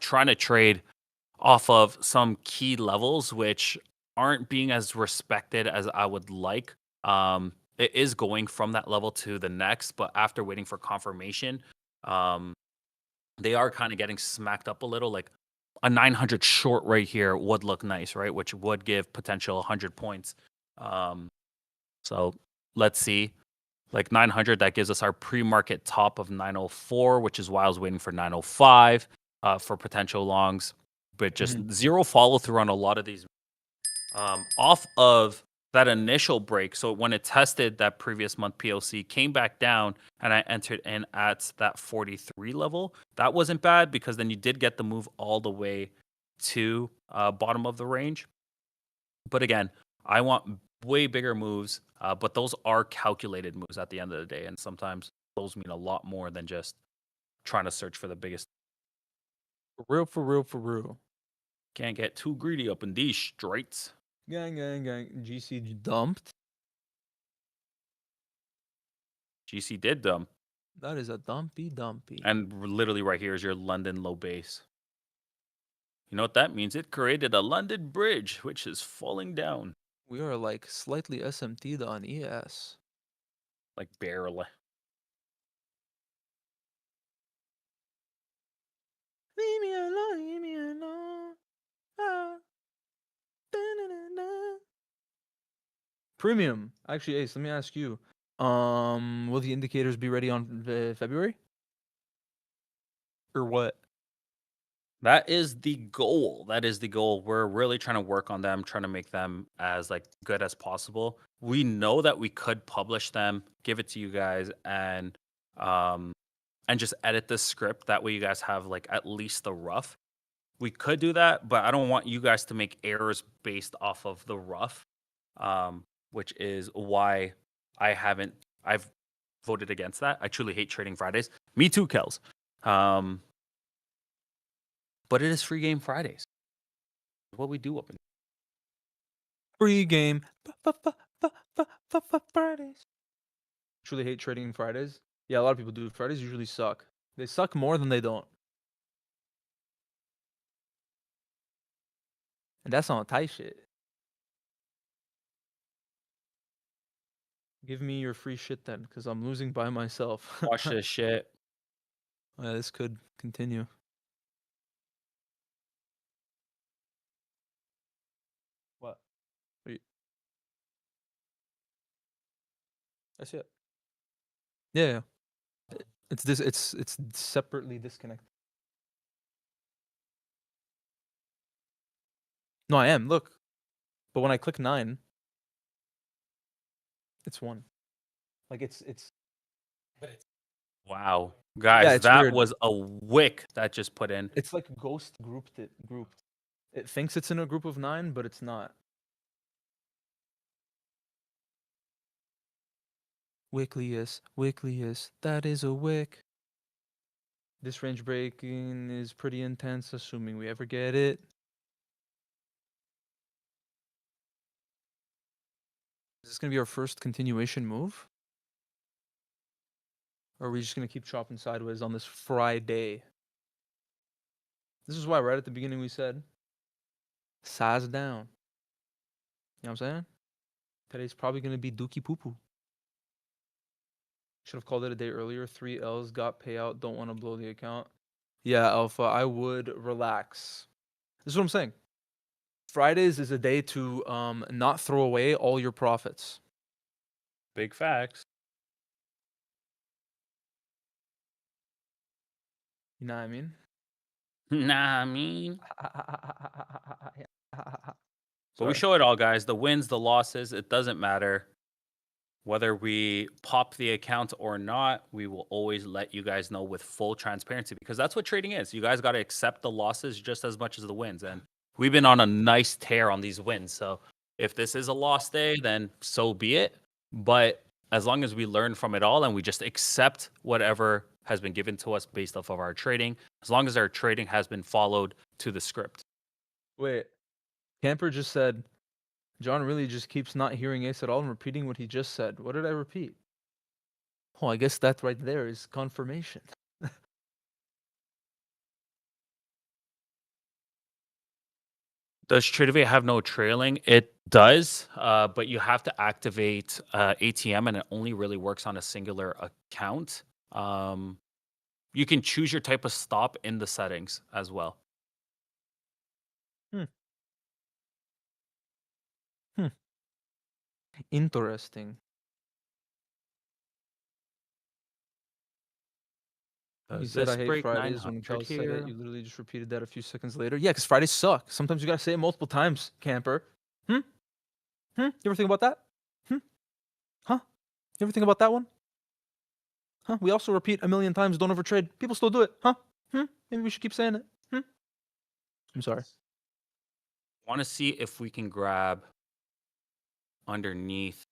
Trying to trade off of some key levels, which aren't being as respected as I would like. It is going from that level to the next, but after waiting for confirmation, they are kind of getting smacked up a little. Like a 900 short right here would look nice, right? Which would give potential 100 points. So let's see. Like 900, that gives us our pre-market top of 904, which is why I was waiting for 905 for potential longs. but just zero follow through on a lot of these off of that initial break. So when it tested that previous month POC, came back down, and I entered in at that 43 level. That wasn't bad because then you did get the move all the way to bottom of the range. But again, I want way bigger moves, but those are calculated moves at the end of the day, and sometimes those mean a lot more than just trying to search for the biggest. For real, for real, for real. Can't get too greedy up in these straights. Gang, gang, gang. GC dumped. GC did dump. That is a dumpy. And literally right here is your London low base. You know what that means? It created a London bridge, which is falling down. We are like slightly SMT'd on ES. Like barely. Leave me alone, leave me alone. Ah. Da-na-na-na. Premium. Actually, Ace, let me ask you. Will the indicators be ready on February? Or what? That is the goal. That is the goal. We're really trying to work on them, trying to make them as like good as possible. We know that we could publish them, give it to you guys, and just edit the script. That way you guys have like at least the rough. We could do that, but I don't want you guys to make errors based off of the rough, which is why I've voted against that. I truly hate trading Fridays. Me too, Kels. But it is free game Fridays. What we do up in Free game. Fridays. Truly hate trading Fridays. Yeah, a lot of people do. Fridays usually suck. They suck more than they don't. And that's on tight shit. Give me your free shit then, because I'm losing by myself. watch this shit. Yeah, this could continue. What? That's it. Yeah. It's this. It's separately disconnected. No, I am. Look, but when I click 9, it's 1. Like it's. Wow. Guys, it's that weird. was a wick that just put in. It's like ghost grouped. It thinks it's in a group of 9, but it's not. Wicklius, that is a wick. This range breaking is pretty intense, assuming we ever get it. Is this gonna be our first continuation move? Or are we just gonna keep chopping sideways on this Friday? This is why right at the beginning we said, size down. You know what I'm saying? Today's probably gonna be dookie poo poo. Should have called it a day earlier. 3 L's got payout. Don't want to blow the account. Yeah, Alpha, I would relax. This is what I'm saying. Fridays is a day to not throw away all your profits. Big facts. You know what I mean? Nah, I mean. But we Sorry. show it all, guys. The wins, the losses, it doesn't matter. Whether we pop the account or not, we will always let you guys know with full transparency because that's what trading is. You guys got to accept the losses just as much as the wins. And we've been on a nice tear on these wins. So if this is a lost day, then so be it. But as long as we learn from it all and we just accept whatever has been given to us based off of our trading, as long as our trading has been followed to the script. Wait. Camper just said, John really just keeps not hearing Ace at all and repeating what he just said. What did I repeat? Oh, I guess that right there is confirmation. Does Tradevate have no trailing? It does, but you have to activate ATM, and it only really works on a singular account. You can choose your type of stop in the settings as well. Interesting. You Does said I this hate break Fridays when 900 Kel said it. here? You literally just repeated that a few seconds later. Yeah, because Fridays suck. Sometimes you gotta say it multiple times, camper. Hmm? You ever think about that? Huh? You ever think about that one? Huh? We also repeat a million times, don't overtrade. People still do it. Huh? Maybe we should keep saying it. I'm sorry. Want to see if we can grab underneath.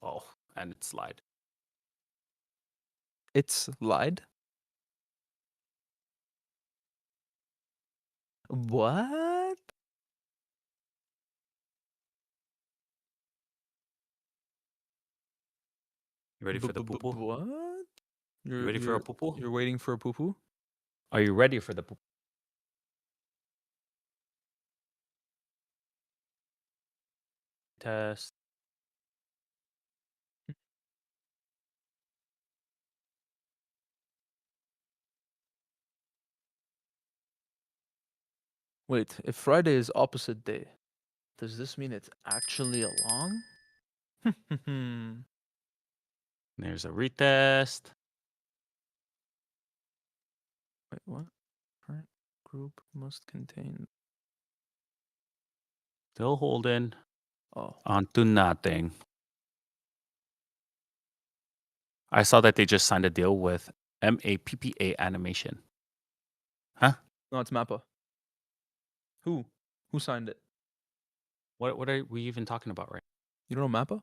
Oh, and it slide. It's lied. What? You ready for the poo poo? What? You ready for a poo poo? You're waiting for a poo poo? Are you ready for the poo? Test. Wait, if Friday is opposite day, does this mean it's actually a long? There's a retest. Wait, what? Current group must contain. Still holding Oh, onto nothing. I saw that they just signed a deal with MAPPA Animation. Huh? no, it's Mappa. Who? Who signed it? What are we even talking about right You don't know Mappa?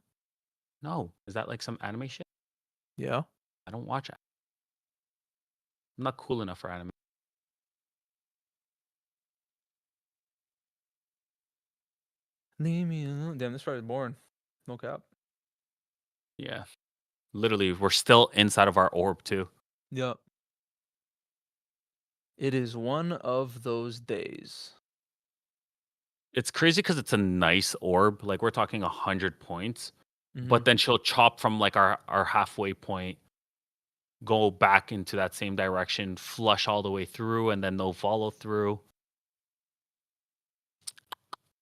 No. Is that like some animation? Yeah. I don't watch it. I'm not cool enough for anime. Leave me alone. Damn, this Friday's boring. No cap. Yeah. Literally, we're still inside of our orb too. Yep. It is one of those days. It's crazy because it's a nice orb. Like we're talking 100 points. Mhm. But then she'll chop from like our halfway point, go back into that same direction, flush all the way through, and then they'll follow through.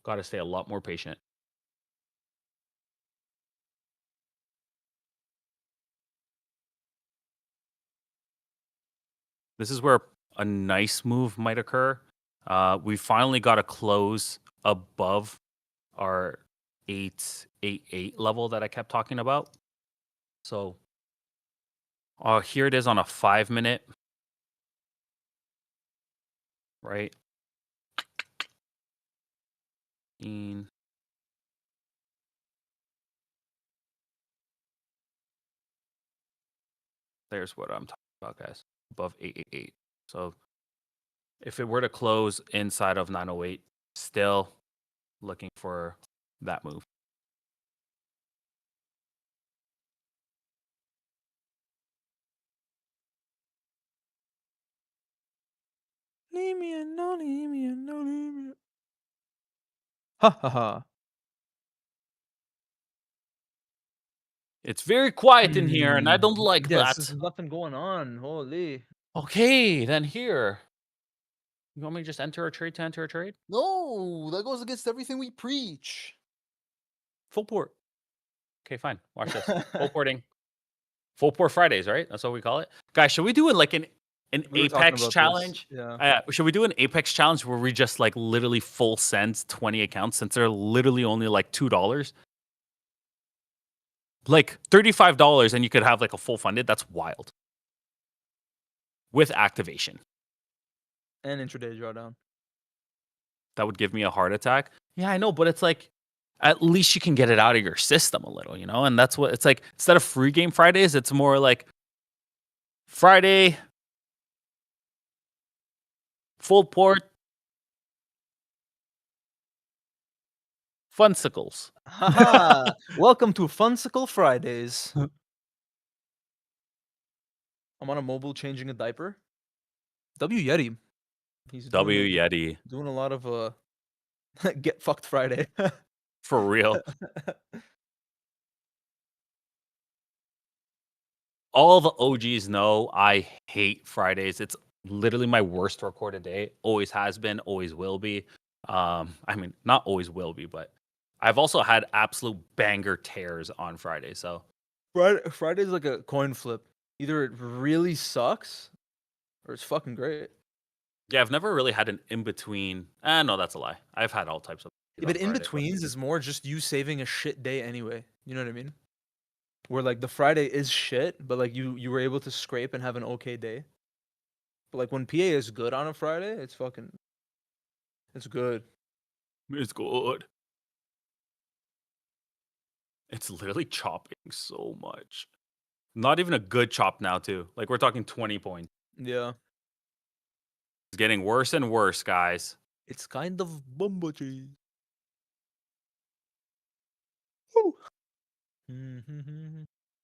Gotta stay a lot more patient. This is where a nice move might occur. We finally got a close above our 888 level that I kept talking about. So here it is on a 5-minute. Right? There's what I'm talking about, guys. Above 888. So if it were to close inside of 908, still looking for that move. Leave me alone, leave me alone, leave me. Ha ha ha. It's very quiet in here, and I don't like Yes, that. there's nothing going on. Holy. Okay, then here. You want me to just enter a trade to enter a trade? No, that goes against everything we preach. Full port. Okay, fine. Watch this. Full porting. Full port Fridays, right? That's what we call it. Guys, should we do it like an We were talking Apex about this. challenge? Yeah. Should we do an Apex challenge where we just like literally full send 20 accounts since they're literally only like $2? Like $35 and you could have like a full funded. That's wild. With activation. And intraday drawdown. That would give me a heart attack. Yeah, I know, but it's like at least you can get it out of your system a little, you know? And that's what it's like. Instead of free game Fridays, it's more like Friday, full port, funsicles. Haha. Welcome to Funsicle Fridays. I'm on a mobile changing a diaper. W Yeti. He's W Yeti. doing a lot of get fucked Friday. For real. All the OGs know I hate Fridays. It's literally my worst recorded day. Always has been, always will be. I mean, not always will be, but I've also had absolute banger tears on Friday. So Friday's like a coin flip. Either it really sucks or it's fucking great. Yeah, I've never really had an in between. No, that's a lie. I've had all types of. Yeah, but in betweens is more just you saving a shit day anyway. You know what I mean? Where like the Friday is shit, but like you were able to scrape and have an okay day. But like when PA is good on a Friday, it's good. It's good. It's literally chopping so much. Not even a good chop now, too. Like we're talking 20 points. Yeah. It's getting worse and worse, guys. It's kind of bumbo cheese.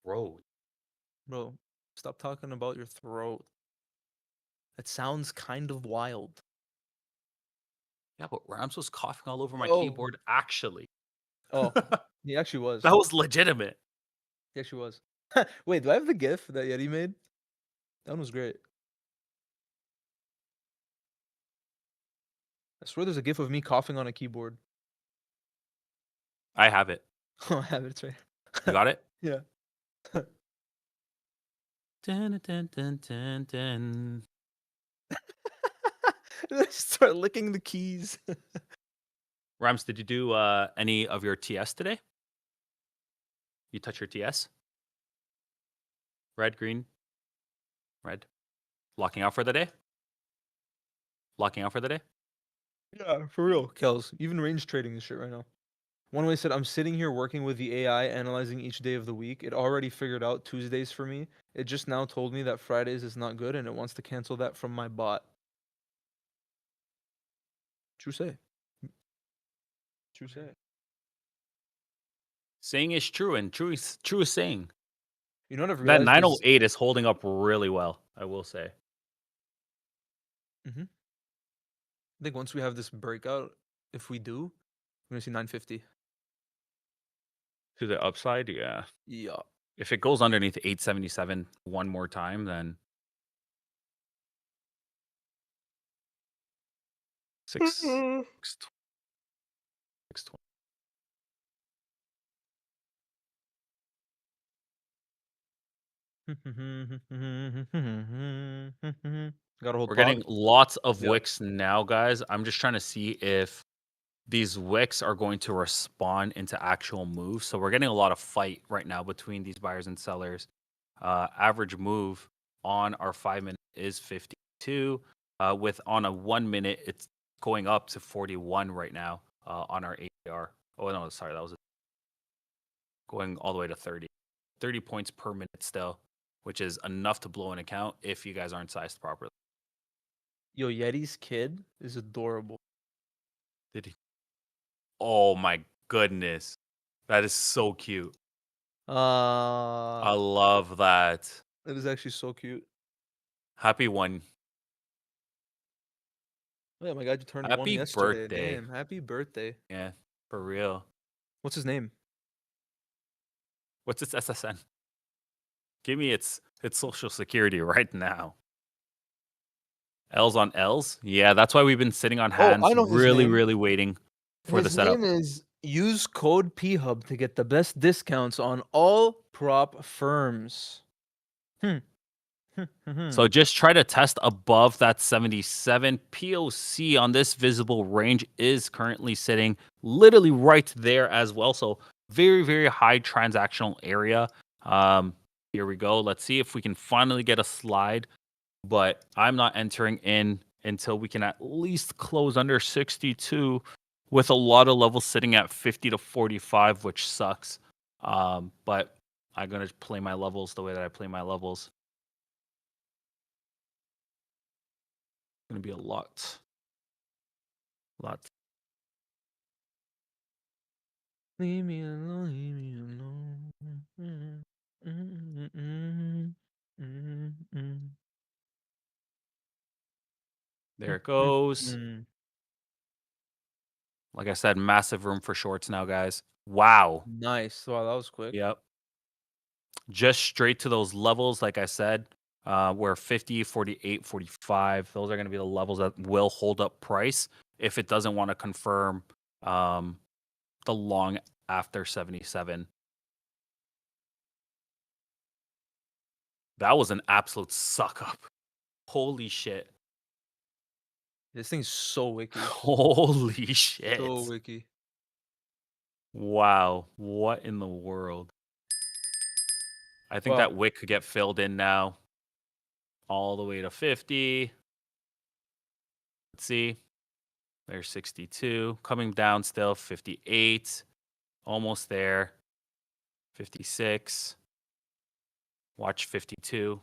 Bro, Bro, stop talking about your throat. That sounds kind of wild. yeah, but Rams was coughing all over my Oh. keyboard. Actually, Oh, that he actually was. was legitimate. He actually was. Wait, do I have the GIF that Yeti made? That one was great. I swear there's a GIF of me coughing on a keyboard. I have it. Oh, I have it. It's right. You got it? Yeah. Dun, dun, dun, dun, dun. I start licking the keys. Rams, did you do any of your TS today? You touch your TS? Red, green, red. Locking out for the day? Locking out for the day? Yeah, for real. Kels, even range trading this shit right now. One way said, I'm sitting here working with the AI, analyzing each day of the week. It already figured out Tuesdays for me. It just now told me that Fridays is not good and it wants to cancel that from my bot. True say. True say. Saying is true, and true is saying. You know what I've That realized? 908 is holding up really well, I will say. I think once we have this breakout, if we do, we're going to see 950. To the upside, yeah. Yeah. If it goes underneath 877 one more time, then 620. Gotta hold We're getting pog. lots of Yeah. wicks now, guys. I'm just trying to see if these wicks are going to respond into actual moves. So we're getting a lot of fight right now between these buyers and sellers. Average move on our 5 minute is 52. With on a 1 minute, it's going up to 41 right now on our ADR. Oh no, sorry, that was going all the way to 30. 30 points per minute still, which is enough to blow an account if you guys aren't sized properly. Yo, Yeti's kid is adorable. Did he? Oh my goodness. That is so cute. I love that. It is actually so cute. Happy one. Oh, yeah, my God, you turned one Happy yesterday. birthday. Damn, happy birthday. Yeah, for real. What's his name? What's its SSN? Give me its social security right now. L's on L's? Yeah, that's why we've been sitting on hands, I know his really, name. really waiting for the setup. His name is use code PHUB to get the best discounts on all prop firms. So just try to test above that 77. POC on this visible range is currently sitting literally right there as well. So very, very high transactional area. Here we go. Let's see if we can finally get a slide. But I'm not entering in until we can at least close under 62 with a lot of levels sitting at 50 to 45, which sucks. But I'm going to play my levels the way that I play my levels. Going to be a lot. Leave me alone, leave me alone. There it goes. Like I said, massive room for shorts now, guys. Wow. Nice. Wow, that was quick. Yep. Just straight to those levels, like I said, where 50, 48, 45, those are going to be the levels that will hold up price if it doesn't want to confirm the long after 77. That was an absolute suck up. Holy shit. This thing's so wiki. Holy shit. So wiki. Wow. What in the world? I think Wow. that wick could get filled in now. All the way to 50. Let's see. There's 62. Coming down still. 58. Almost there. 56. Watch 52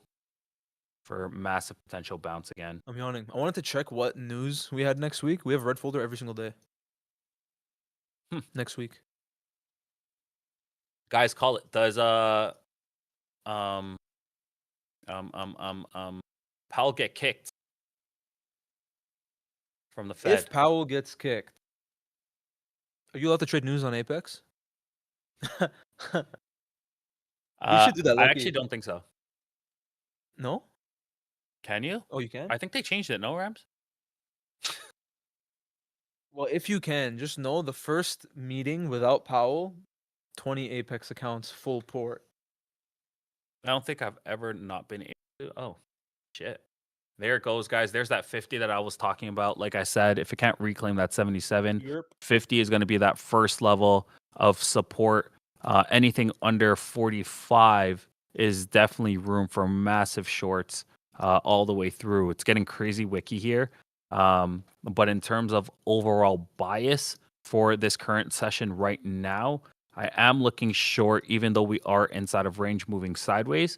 for massive potential bounce again. I'm yawning. I wanted to check what news we had next week. We have Red Folder every single day. Next week. Guys, call it. Does Powell get kicked from the Fed? If Powell gets kicked, are you allowed to trade news on Apex? We should do that. I Low-key. actually don't think so. No? Can you? Oh, you can? I think they changed it. No, Rams? Well, if you can, just know the first meeting without Powell, 20 Apex accounts, full port. I don't think I've ever not been able to. Oh, shit. There it goes, guys. There's that 50 that I was talking about. Like I said, if it can't reclaim that 77, Yep. 50 is going to be that first level of support. Anything under 45 is definitely room for massive shorts all the way through. It's getting crazy wiki here. But in terms of overall bias for this current session right now, I am looking short, even though we are inside of range moving sideways.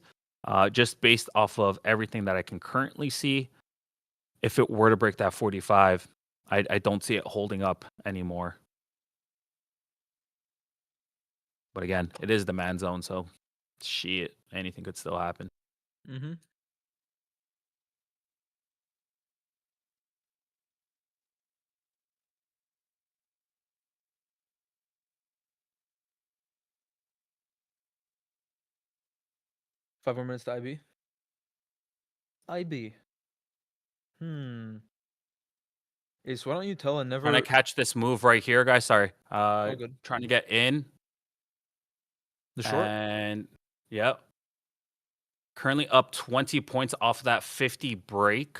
Just based off of everything that I can currently see, if it were to break that 45, I don't see it holding up anymore. But again, it is demand zone, so shit, anything could still happen. Mm-hmm. Five more minutes to IB. IB. Ace, why don't you tell a never... Trying to catch this move right here, guys. Sorry. Oh, good. Trying to get in. The short? And, yep. Currently up 20 points off that 50 break.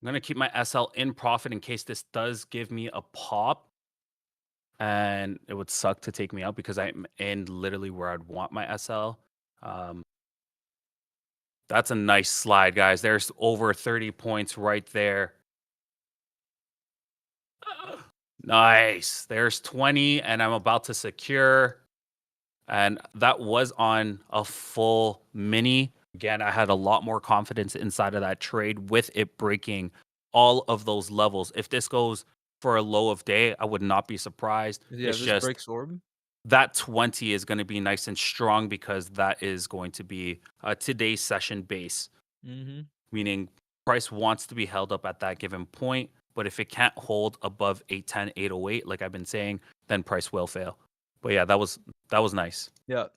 I'm going to keep my SL in profit in case this does give me a pop. And it would suck to take me out because I'm in literally where I'd want my SL. That's a nice slide, guys. There's over 30 points right there. Nice. There's 20, and I'm about to secure. And that was on a full mini. Again, I had a lot more confidence inside of that trade with it breaking all of those levels. If this goes for a low of day, I would not be surprised. Yeah, It's this just breaks orb. that 20 is going to be nice and strong because that is going to be today's session base. Mm-hmm. Meaning price wants to be held up at that given point. But if it can't hold above 810, 808, like I've been saying, then price will fail. But yeah, that was nice. Yeah.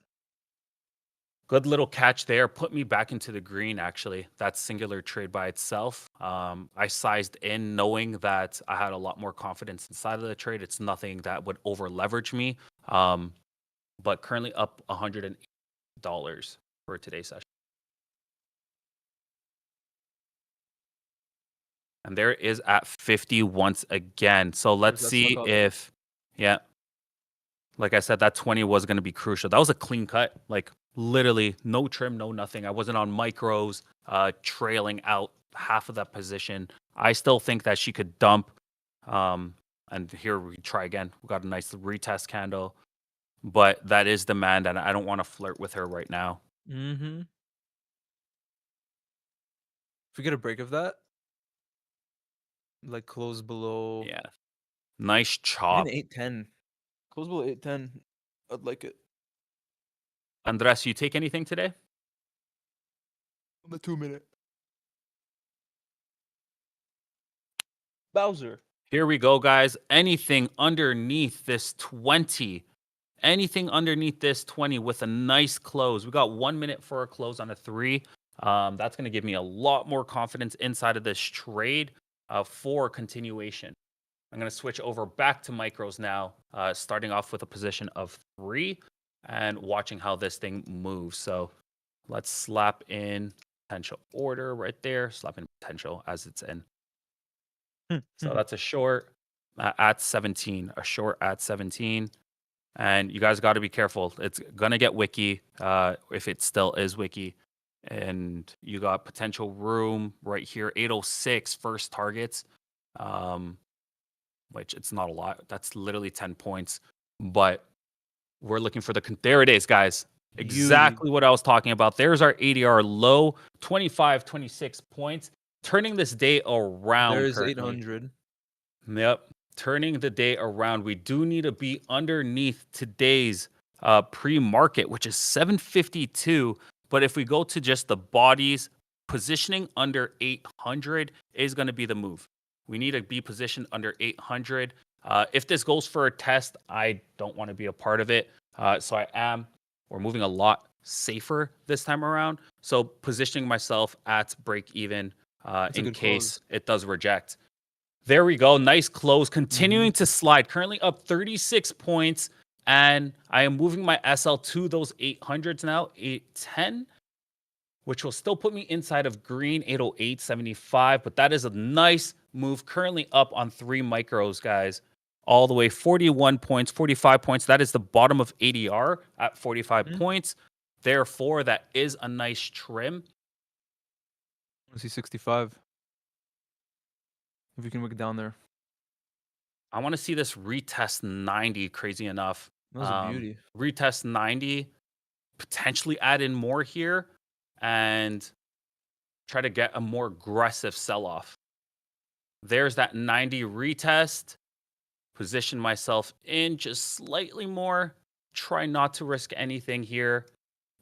Good little catch there. Put me back into the green, actually. That singular trade by itself. I sized in knowing that I had a lot more confidence inside of the trade. It's nothing that would over leverage me. But currently up $108 for today's session. And there is at 50 once again. So let's see if, yeah. Like I said, that 20 was going to be crucial. That was a clean cut. Like literally no trim, no nothing. I wasn't on micros, trailing out half of that position. I still think that she could dump. And here we try again. We got a nice retest candle. But that is demand, and I don't want to flirt with her right now. Mm-hmm. If we get a break of that, like close below... Yeah. Nice chop. Even 810. Close below 810. I'd like it. Andres, you take anything today? On the 2 minute. Bowser. Here we go, guys. Anything underneath this 20. Anything underneath this 20 with a nice close. We got 1 minute for a close on a 3. That's going to give me a lot more confidence inside of this trade for continuation. I'm going to switch over back to micros now, starting off with a position of 3 and watching how this thing moves. So let's slap in potential order right there, slap in potential as it's in. So that's a short at 17, a short at 17. And you guys got to be careful. It's going to get wiki if it still is wiki. And you got potential room right here, 806 first targets, which it's not a lot. That's literally 10 points. But we're looking for there it is, guys. Exactly what I was talking about. There's our ADR low, 25, 26 points. Turning this day around. There's currently. 800. Yep. Turning the day around. We do need to be underneath today's pre-market, which is 752. But if we go to just the bodies, positioning under 800 is going to be the move. We need to be positioned under 800. If this goes for a test, I don't want to be a part of it. So we're moving a lot safer this time around. So positioning myself at break even in case it does reject. There we go. Nice close. Continuing to slide. Currently up 36 points. And I am moving my SL to those 800s now. 810. Which will still put me inside of green. 808.75. But that is a nice move. Currently up on 3 micros, guys. All the way 41 points, 45 points. That is the bottom of ADR at 45 points. Therefore, that is a nice trim. I want to see 65. If you can wick it down there. I want to see this retest 90, crazy enough. That was a beauty. Retest 90, potentially add in more here, and try to get a more aggressive sell-off. There's that 90 retest. Position myself in just slightly more. Try not to risk anything here,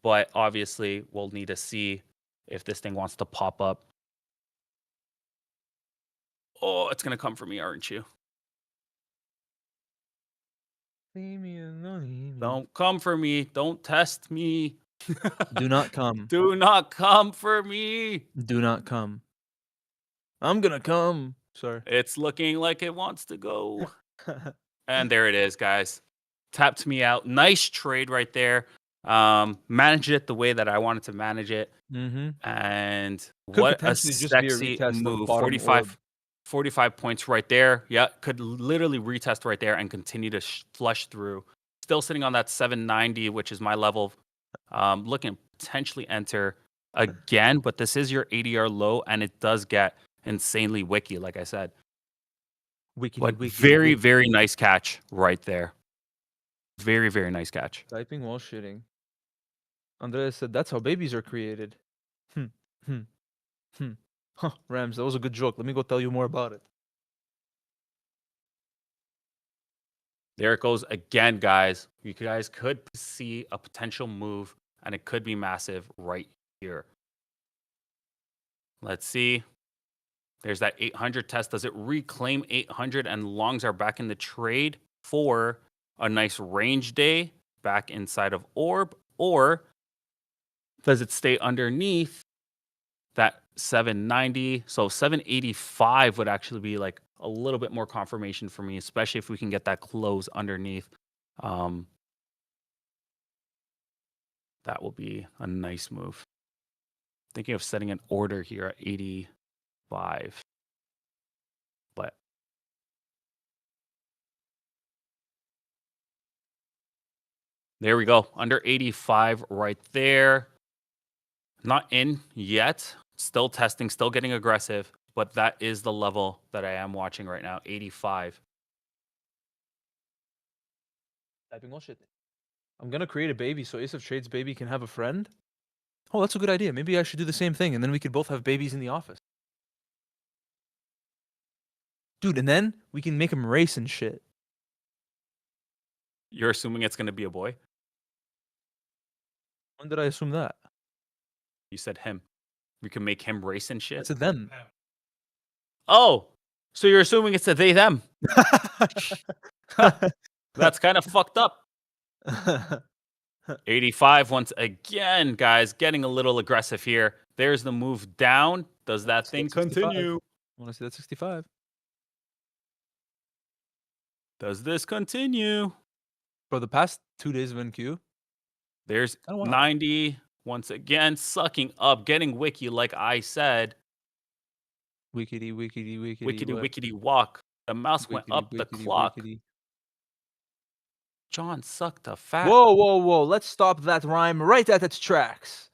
but obviously we'll need to see if this thing wants to pop up. Oh, it's going to come for me, aren't you? Don't come for me. Don't test me. Do not come. Do not come for me. Do not come. I'm going to come. Sorry. It's looking like it wants to go. And there it is, guys. Tapped me out. Nice trade right there. Manage it the way that I wanted to manage it. And Could what a potentially just be a sexy retest of move. bottom 45 points right there. Yeah, could literally retest right there and continue to flush through. Still sitting on that 790, which is my level. Looking to potentially enter again, but this is your ADR low, and it does get insanely wiki, like I said. But very, very nice catch right there. Very, very nice catch. Typing while shitting. Andreas said, that's how babies are created. Huh, Rams, that was a good joke. Let me go tell you more about it. There it goes again, guys. You guys could see a potential move, and it could be massive right here. Let's see. There's that 800 test. Does it reclaim 800 and longs are back in the trade for a nice range day back inside of orb? Or does it stay underneath that 790? So 785 would actually be like a little bit more confirmation for me, especially if we can get that close underneath. That will be a nice move. Thinking of setting an order here at 85. But there we go. Under 85 right there. Not in yet. Still testing, still getting aggressive. But that is the level that I am watching right now. 85. Typing all shit. I'm going to create a baby so Ace of Trades baby can have a friend. Oh, that's a good idea. Maybe I should do the same thing, and then we could both have babies in the office. Dude, and then we can make him race and shit. You're assuming it's going to be a boy? When did I assume that? You said him. We can make him race and I shit? said them. Oh, so you're assuming it's a they, them. That's kind of fucked up. 85 once again, guys. Getting a little aggressive here. There's the move down. Does that thing continue? I want to see that 65. Does this continue? For the past 2 days of NQ. There's Oh, wow. 90 once again, sucking up, getting wiki, like I said. Wickety, wickety, wickety, Wickety, what? wickety walk. The mouse went Wickety, up the wickety, clock. wickety. John sucked a fat. Whoa, whoa, whoa! Let's stop that rhyme right at its tracks.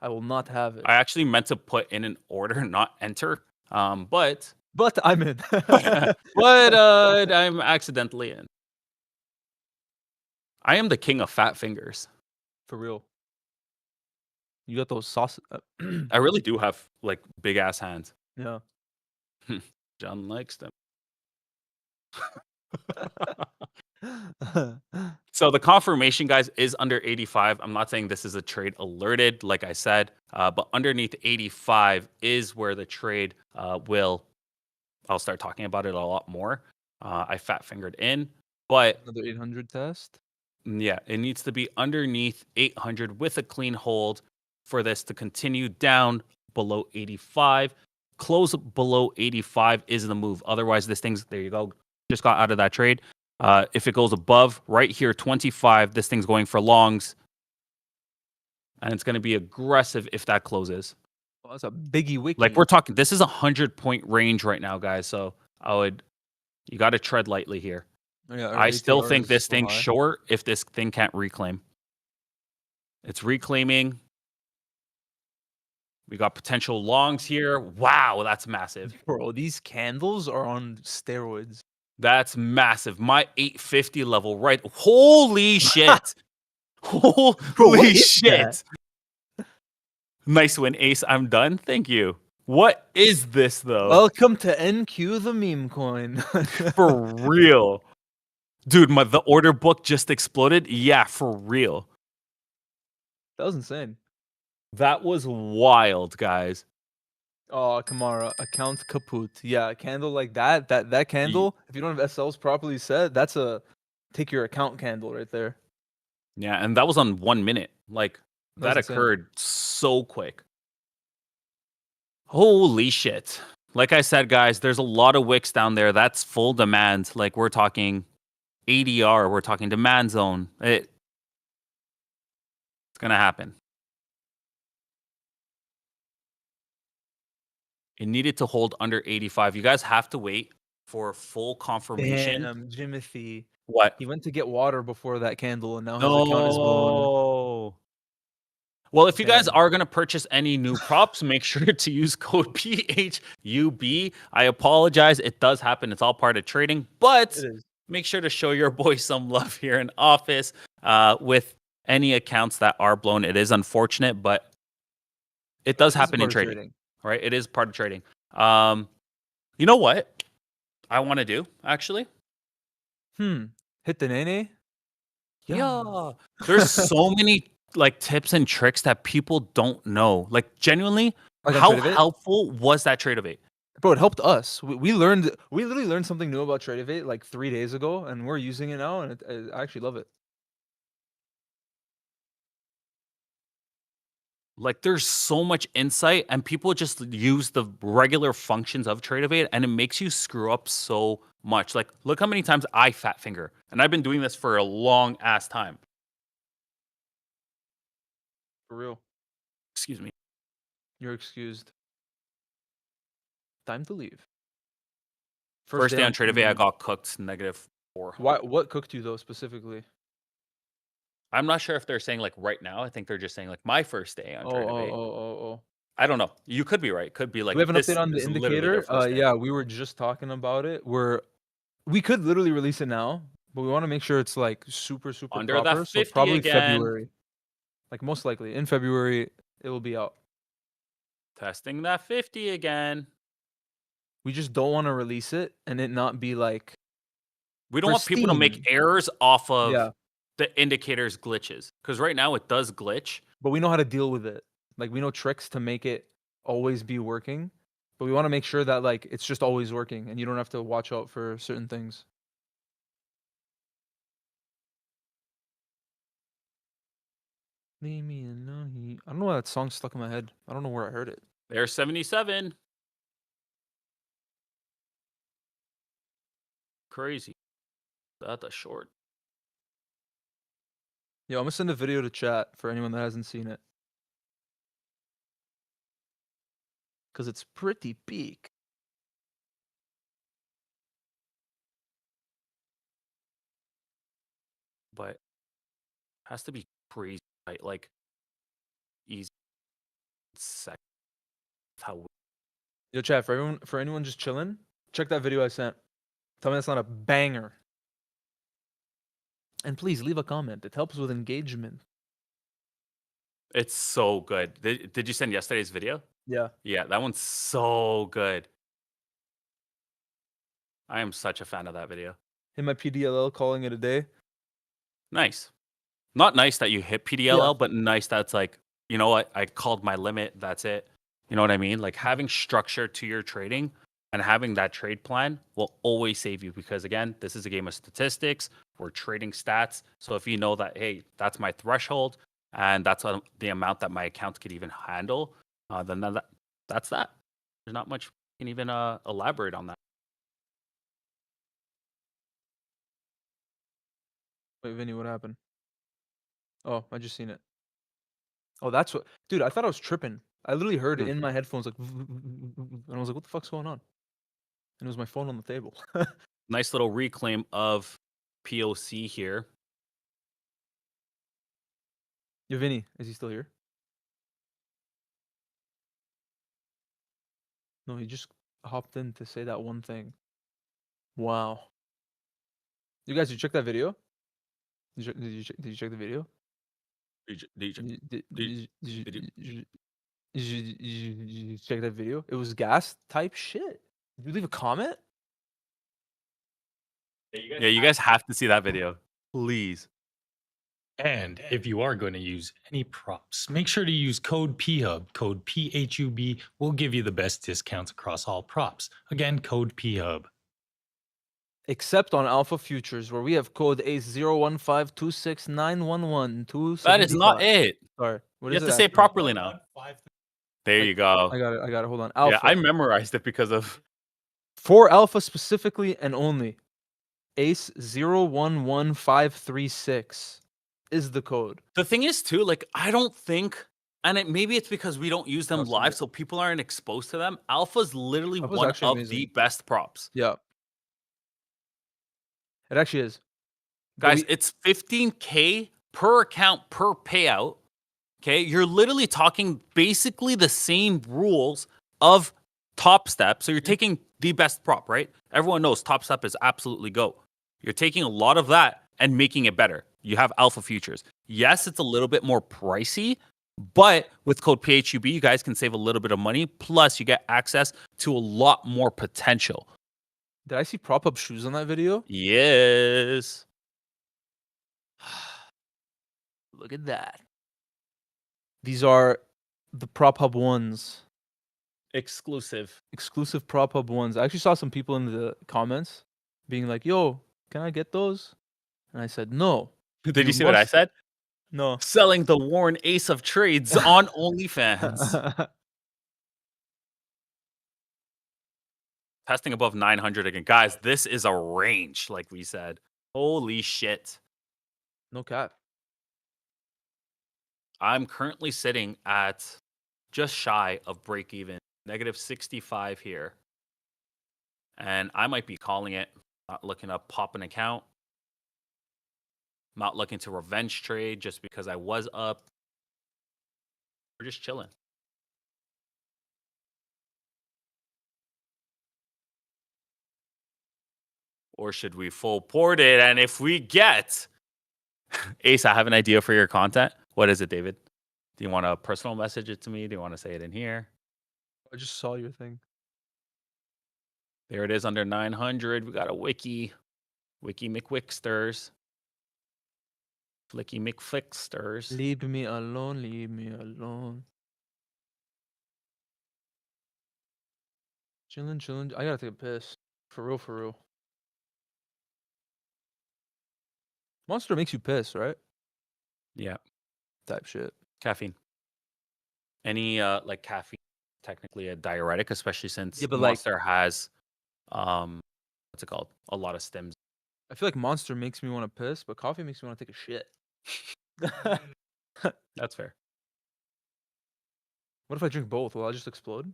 I will not have it. I actually meant to put in an order, not enter. But But I'm in. I'm accidentally in. I am the king of fat fingers. For real. You got those sauce. I really do have like big ass hands. Yeah. John likes them. So the confirmation, guys, is under 85. I'm not saying this is a trade alerted, like I said, but underneath 85 is where the trade will. I'll start talking about it a lot more. I fat fingered in, but Another 800 test. yeah, it needs to be underneath 800 with a clean hold for this to continue down below 85. Close below 85 is the move. Otherwise, this thing's, there you go, just got out of that trade. If it goes above right here, 25, this thing's going for longs. And it's going to be aggressive if that closes. Well, that's a biggie wiki. Like we're talking, this is a 100-point range right now, guys. So you got to tread lightly here. Yeah, our I still ATR think is this so thing's high. short if this thing can't reclaim. It's reclaiming. We got potential longs here. Wow, that's massive. Bro, these candles are on steroids. That's massive. My 850 level, right? Holy shit. Holy what is shit. Nice win, Ace. I'm done. Thank you. What is this, though? Welcome to NQ the meme coin. For real. Dude, the order book just exploded. Yeah, for real. That was insane. That was wild, guys. Oh, Kamara, account kaput. Yeah, a candle like that candle, if you don't have SLs properly set, that's a take your account candle right there. Yeah, and that was on 1 minute. Like, that That's insane. occurred so quick. Holy shit. Like I said, guys, there's a lot of wicks down there. That's full demand. Like, we're talking ADR, we're talking demand zone. It's going to happen. It needed to hold under 85. You guys have to wait for full confirmation. Damn, Jimothy. What? He went to get water before that candle, and now his account is blown. No. Well, if you guys Damn. are going to purchase any new props, make sure to use code PHUB. I apologize. It does happen. It's all part of trading, but It is. make sure to show your boy some love here in office with any accounts that are blown. It is unfortunate, but it does This is happen in part of trading, right? It is part of trading. You know what I want to do, actually? Hit the nene. Yeah. There's so many like tips and tricks that people don't know. Like genuinely, Like on how Trade of It? helpful was that Trade of 8? Bro, it helped us. We literally learned something new about Trade of It like 3 days ago, and we're using it now, and I actually love it. Like there's so much insight and people just use the regular functions of Trade of 8 and it makes you screw up so much. Like look how many times I fat finger. And I've been doing this for a long ass time. For real. Excuse me. You're excused. Time to leave. First day on Trade of 8, I tournament. got cooked -4. What cooked you though specifically? I'm not sure if they're saying like right now. I think they're just saying like my first day on Trade of 8. Oh. I don't know. You could be right. Could be like Do we have an this update on the is literally their indicator? first day. Yeah, we were just talking about it. We could literally release it now, but we want to make sure it's like super Under that proper. So 50 probably again. February. Like most likely in February it will be out. Testing that 50 again. We just don't want to release it and it not be like We don't want people to make pristine. errors off of Yeah. the indicators glitches. Because right now it does glitch. But we know how to deal with it. Like we know tricks to make it always be working. But we want to make sure that like it's just always working and you don't have to watch out for certain things. Leave me alone. I don't know why that song's stuck in my head. I don't know where I heard it. There's 77. Crazy. That's a short. Yo, I'm gonna send a video to chat for anyone that hasn't seen it. Cause it's pretty peak. But has to be crazy, right? Like easy sec. How Yo, chat, for anyone just chilling, check that video I sent. Tell me that's not a banger. And please leave a comment. It helps with engagement. it's so good. Did you send yesterday's video? Yeah. Yeah, that one's so good. I am such a fan of that video. Hit my PDLL calling it a day. Nice. Not nice that you hit PDLL, but nice that's like, you know what? I called my limit. That's it. You know what I mean? Like having structure to your trading and having that trade plan will always save you because, again, this is a game of statistics. We're trading stats. So if you know that, hey, that's my threshold and that's the amount that my account could even handle, then that's that. There's not much you can even elaborate on that. Wait, Vinny, what happened? Oh, I just seen it. Oh, that's what, dude. I thought I was tripping. I literally heard it in my headphones, like, and I was like, "What the fuck's going on?" And it was my phone on the table. Nice little reclaim of POC here. Yo, Vinny, is he still here? No, he just hopped in to say that one thing. Wow. You guys, you check that video? Did you check the video? Did you check that video? It was gas type shit. Did you leave a comment? Yeah, you guys have to see that video. Please. And if you are going to use any props, make sure to use code PHUB. Code PHUB will give you the best discounts across all props. Again, code PHUB. Except on Alpha Futures, where we have code A01526911275. That is not it. Sorry. What You is have it? to say it actually? properly now. There you go. I got it. Hold on. Yeah, Alpha. I memorized it because of. For Alpha specifically and only, ACE 011536 is the code. The thing is, too, like, I don't think, and maybe it's because we don't use them Trust live, me. so people aren't exposed to them. Alpha's literally Alpha's one actually of amazing. the best props. Yeah. It actually is. Guys, it's 15K per account per payout. Okay. You're literally talking basically the same rules of Top Step. So you're taking the best prop, right? Everyone knows Top Step is absolutely GOAT. You're taking a lot of that and making it better. You have Alpha Futures. Yes, it's a little bit more pricey, but with code PHUB, you guys can save a little bit of money. Plus, you get access to a lot more potential. Did I see Prophub shoes on that video? Yes. Look at that. These are the Prophub ones. Exclusive. Exclusive Prophub ones. I actually saw some people in the comments being like, "Yo, can I get those?" And I said, "No." Did you see what I said? No. Selling the Warren Ace of Trades on OnlyFans. Testing above 900 again. Guys, this is a range, like we said. Holy shit. No cap. I'm currently sitting at just shy of break even, negative 65 here. And I might be calling it, not looking to pop an account, not looking to revenge trade just because I was up. We're just chilling. Or should we full port it? And if we get Ace, I have an idea for your content. What is it, David? Do you want to personal message it to me? Do you want to say it in here? I just saw your thing. There it is under 900. We got a wiki. Wiki McWicksters. Flicky McFlicksters. Leave me alone. Leave me alone. Chilling. I gotta take a piss. For real. Monster makes you piss, right? Yeah. Type shit. Caffeine. Any like caffeine, technically a diuretic, especially since Yeah, but like- Monster has what's it called? A lot of stems. I feel like Monster makes me want to piss, but coffee makes me want to take a shit. That's fair. What if I drink both? Will I just explode?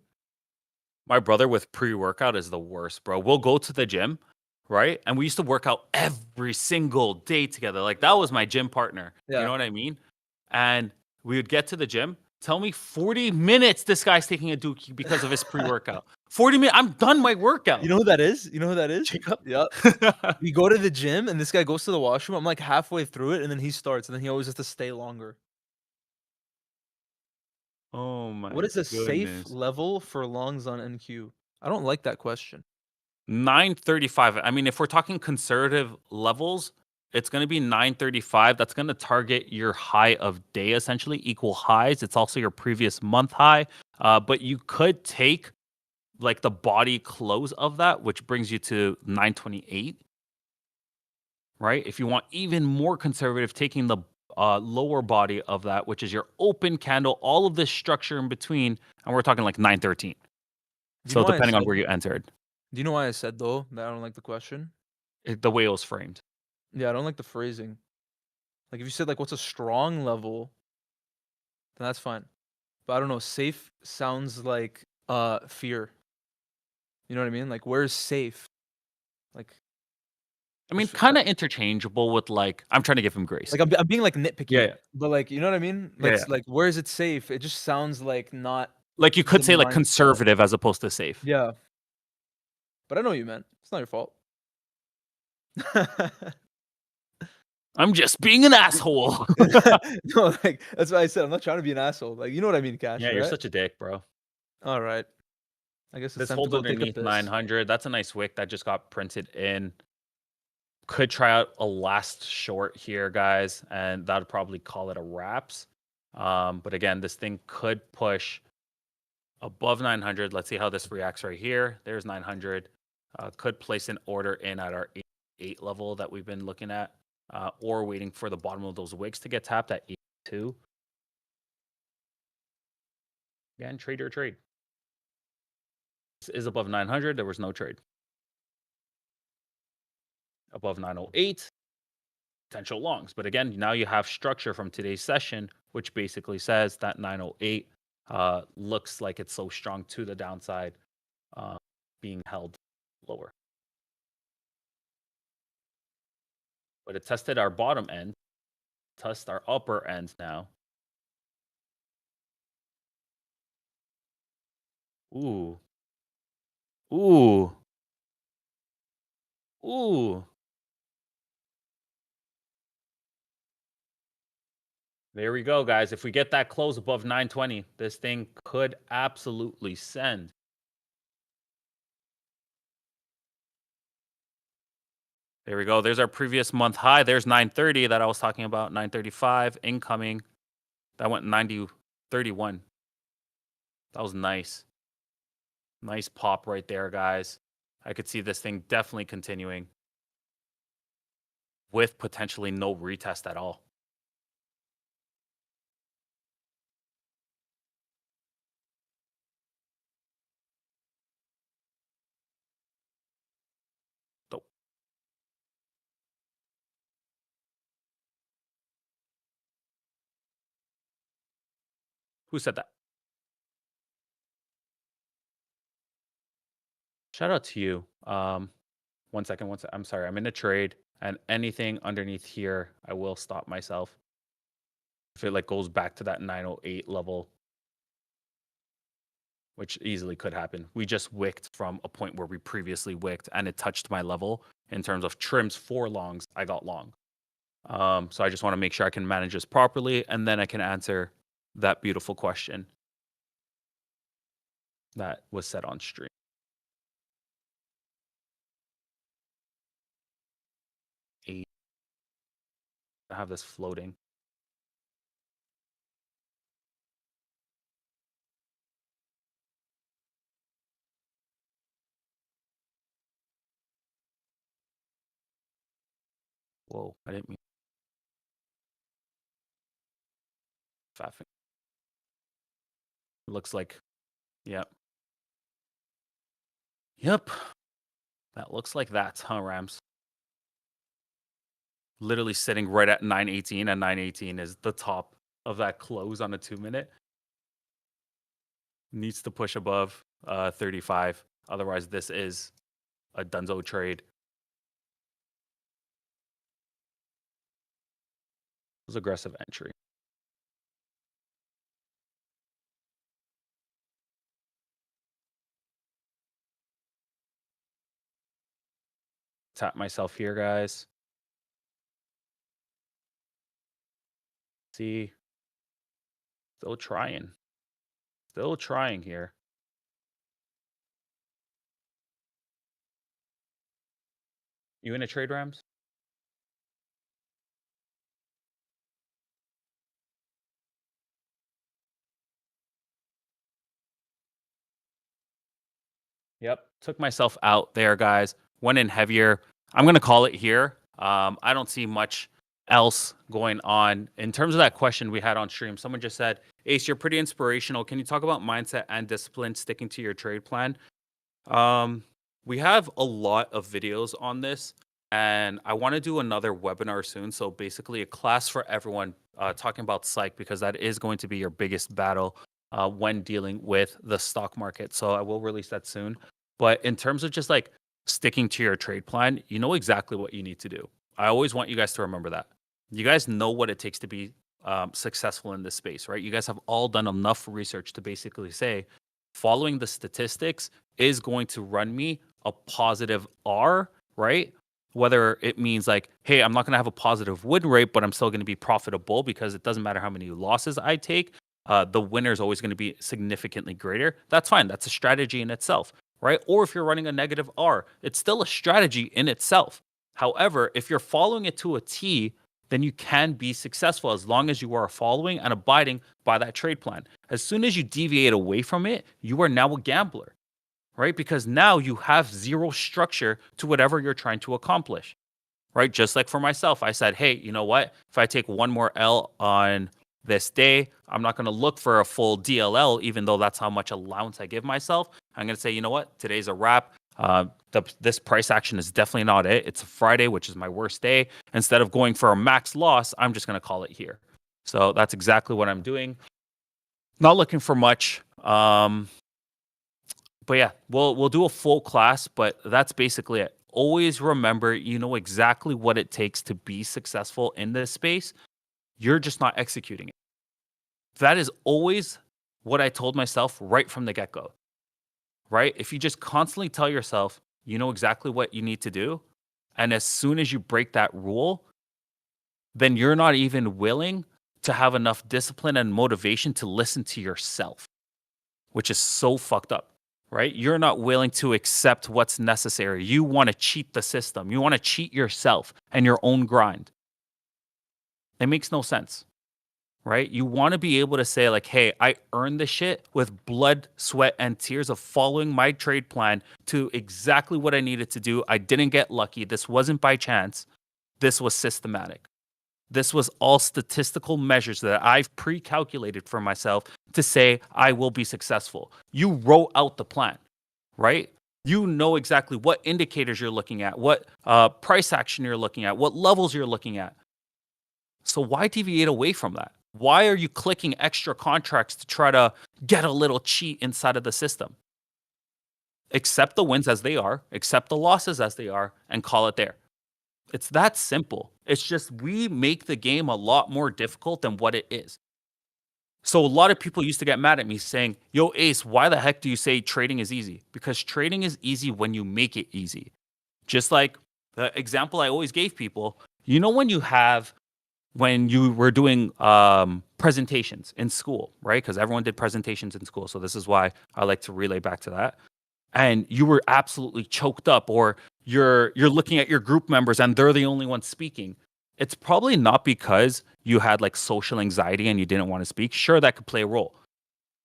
My brother with pre-workout is the worst, bro. We'll go to the gym, right? And we used to work out every single day together. Like that was my gym partner. You Yeah. know what I mean? And we would get to the gym. Tell me 40 minutes this guy's taking a dookie because of his pre-workout. 40 minutes. I'm done my workout. You know who that is? You know who that is? Jacob? Yep. We go to the gym and this guy goes to the washroom. I'm like halfway through it and then he starts and then he always has to stay longer. Oh my What is a safe goodness. level for longs on NQ? I don't like that question. 935. I mean, if we're talking conservative levels, it's going to be 935. That's going to target your high of day, essentially, equal highs. It's also your previous month high. But you could take like the body close of that, which brings you to 928, right? If you want even more conservative, taking the lower body of that, which is your open candle, all of this structure in between, and we're talking like 913. Do you So know why I depending on said- where you entered, Do you know why I said though that I don't like the question? the way it was framed. Yeah, I don't like the phrasing. Like if you said like what's a strong level, then that's fine. But I don't know, safe sounds like fear. You know what I mean? Like where's safe? Like I mean, Just- kind of interchangeable with like I'm trying to give him grace. like I'm being like nitpicky. Yeah, yeah. But like you know what I mean? Yeah, Like yeah. like where is it safe? It just sounds like not Like you could the say like mindset. conservative as opposed to safe. Yeah. But I know what you meant. It's not your fault. I'm just being an asshole. No, like that's why I said I'm not trying to be an asshole. Like you know what I mean, Cash. Yeah, you're right? such a dick, bro. All right. I guess it's This time to holds go take a underneath piss. 900. That's a nice wick that just got printed in. Could try out a last short here, guys, and that would probably call it a wraps. But again, this thing could push above 900. Let's see how this reacts right here. There's 900. Could place an order in at our 8 level that we've been looking at, or waiting for the bottom of those wicks to get tapped at 82. Again, trade or trade. This is above 900. There was no trade. Above 908, potential longs. But again, now you have structure from today's session, which basically says that 908 looks like it's so strong to the downside, being held lower. But it tested our bottom end, test our upper end now. Ooh. Ooh. Ooh. There we go, guys. If we get that close above 920, this thing could absolutely send. There we go. There's our previous month high. There's 930 that I was talking about. 935 incoming. That went 90.31. That was nice. Nice pop right there, guys. I could see this thing definitely continuing with potentially no retest at all. So, who said that? Shout out to you. One second. I'm sorry. I'm in a trade, and anything underneath here, I will stop myself. If it like goes back to that 908 level, which easily could happen. We just wicked from a point where we previously wicked, and it touched my level in terms of trims for longs. I got long. So I just want to make sure I can manage this properly, and then I can answer that beautiful question that was said on stream. I have this floating. Whoa, I didn't mean faffing. Looks like, yep. Yep. That looks like that, huh, Rams? literally sitting right at 918, and 918 is the top of that close on a 2-minute. Needs to push above 35. Otherwise, this is a dunzo trade. It was aggressive entry. Tap myself here, guys. See, still trying. Still trying here. You in a trade, Rams? Yep. Took myself out there, guys. Went in heavier. I'm going to call it here. I don't see much else going on. In terms of that question we had on stream, someone just said, Ace, you're pretty inspirational. Can you talk about mindset and discipline, sticking to your trade plan? We have a lot of videos on this, and I want to do another webinar soon. So basically a class for everyone talking about psych, because that is going to be your biggest battle when dealing with the stock market. So I will release that soon. But in terms of just like sticking to your trade plan, you know exactly what you need to do. I always want you guys to remember that. You guys know what it takes to be successful in this space, right? You guys have all done enough research to basically say, following the statistics is going to run me a positive R, right? Whether it means like, hey, I'm not going to have a positive win rate, but I'm still going to be profitable because it doesn't matter how many losses I take. The winner is always going to be significantly greater. That's fine. That's a strategy in itself, right? Or if you're running a negative R, it's still a strategy in itself. However, if you're following it to a T, then you can be successful as long as you are following and abiding by that trade plan. As soon as you deviate away from it, you are now a gambler, right? Because now you have zero structure to whatever you're trying to accomplish, right? Just like for myself, I said, hey, you know what? If I take one more L on this day, I'm not going to look for a full DLL, even though that's how much allowance I give myself. I'm going to say, you know what? Today's a wrap. This price action is definitely not it. It's a Friday, which is my worst day. Instead of going for a max loss, I'm just going to call it here. So that's exactly what I'm doing. Not looking for much. But yeah, we'll do a full class, but that's basically it. Always remember, you know exactly what it takes to be successful in this space. You're just not executing it. That is always what I told myself right from the get-go, right? If you just constantly tell yourself, you know exactly what you need to do, and as soon as you break that rule, then you're not even willing to have enough discipline and motivation to listen to yourself, which is so fucked up, right? You're not willing to accept what's necessary. You want to cheat the system. You want to cheat yourself and your own grind. It makes no sense, right? You want to be able to say like, hey, I earned this shit with blood, sweat, and tears of following my trade plan to exactly what I needed to do. I didn't get lucky. This wasn't by chance. This was systematic. This was all statistical measures that I've pre-calculated for myself to say I will be successful. You wrote out the plan, right? You know exactly what indicators you're looking at, what price action you're looking at, what levels you're looking at. So why deviate away from that? Why are you clicking extra contracts to try to get a little cheat inside of the system? Accept the wins as they are, accept the losses as they are, and call it there. It's that simple. It's just we make the game a lot more difficult than what it is. So a lot of people used to get mad at me saying, yo, Ace, why the heck do you say trading is easy? Because trading is easy when you make it easy. Just like the example I always gave people, you know when you were doing presentations in school, right? Because everyone did presentations in school. So this is why I like to relay back to that. And you were absolutely choked up, or you're looking at your group members and they're the only ones speaking. It's probably not because you had like social anxiety and you didn't want to speak. Sure, that could play a role.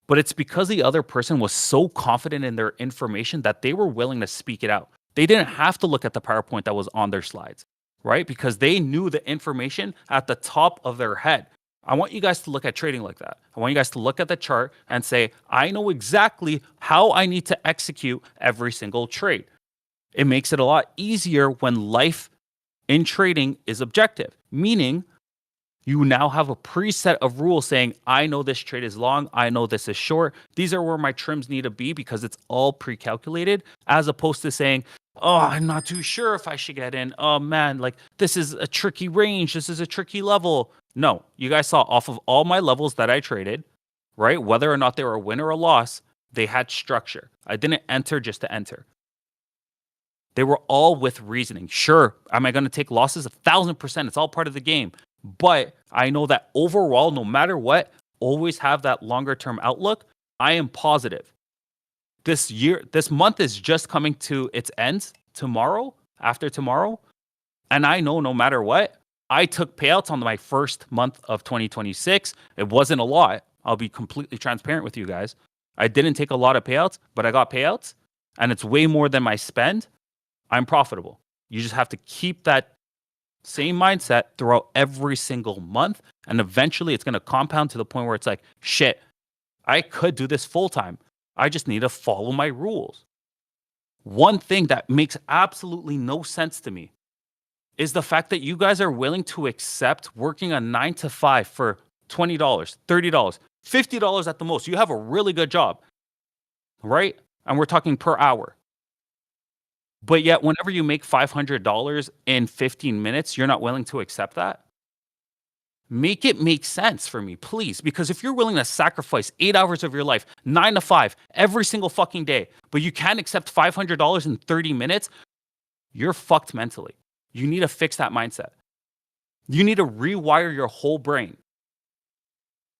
But it's because the other person was so confident in their information that they were willing to speak it out. They didn't have to look at the PowerPoint that was on their slides, right? Because they knew the information at the top of their head. I want you guys to look at trading like that. I want you guys to look at the chart and say, I know exactly how I need to execute every single trade. It makes it a lot easier when life in trading is objective, meaning you now have a preset of rules saying, I know this trade is long, I know this is short. These are where my trims need to be because it's all pre-calculated, as opposed to saying, oh, I'm not too sure if I should get in. Oh man, like this is a tricky range. This is a tricky level. No, you guys saw off of all my levels that I traded, right? Whether or not they were a win or a loss, they had structure. I didn't enter just to enter. They were all with reasoning. Sure, am I going to take losses? 1,000%. It's all part of the game. But I know that overall, no matter what, always have that longer term outlook. I am positive. This month is just coming to its end tomorrow, after tomorrow. And I know no matter what, I took payouts on my first month of 2026. It wasn't a lot. I'll be completely transparent with you guys. I didn't take a lot of payouts, but I got payouts and it's way more than my spend. I'm profitable. You just have to keep that same mindset throughout every single month. And eventually it's going to compound to the point where it's like, shit, I could do this full time. I just need to follow my rules. One thing that makes absolutely no sense to me is the fact that you guys are willing to accept working a 9 to 5 for $20, $30, $50 at the most. You have a really good job, right? And we're talking per hour. But yet, whenever you make $500 in 15 minutes, you're not willing to accept that? Make it make sense for me, please. Because if you're willing to sacrifice 8 hours of your life, 9 to 5, every single fucking day, but you can't accept $500 in 30 minutes, you're fucked mentally. You need to fix that mindset. You need to rewire your whole brain.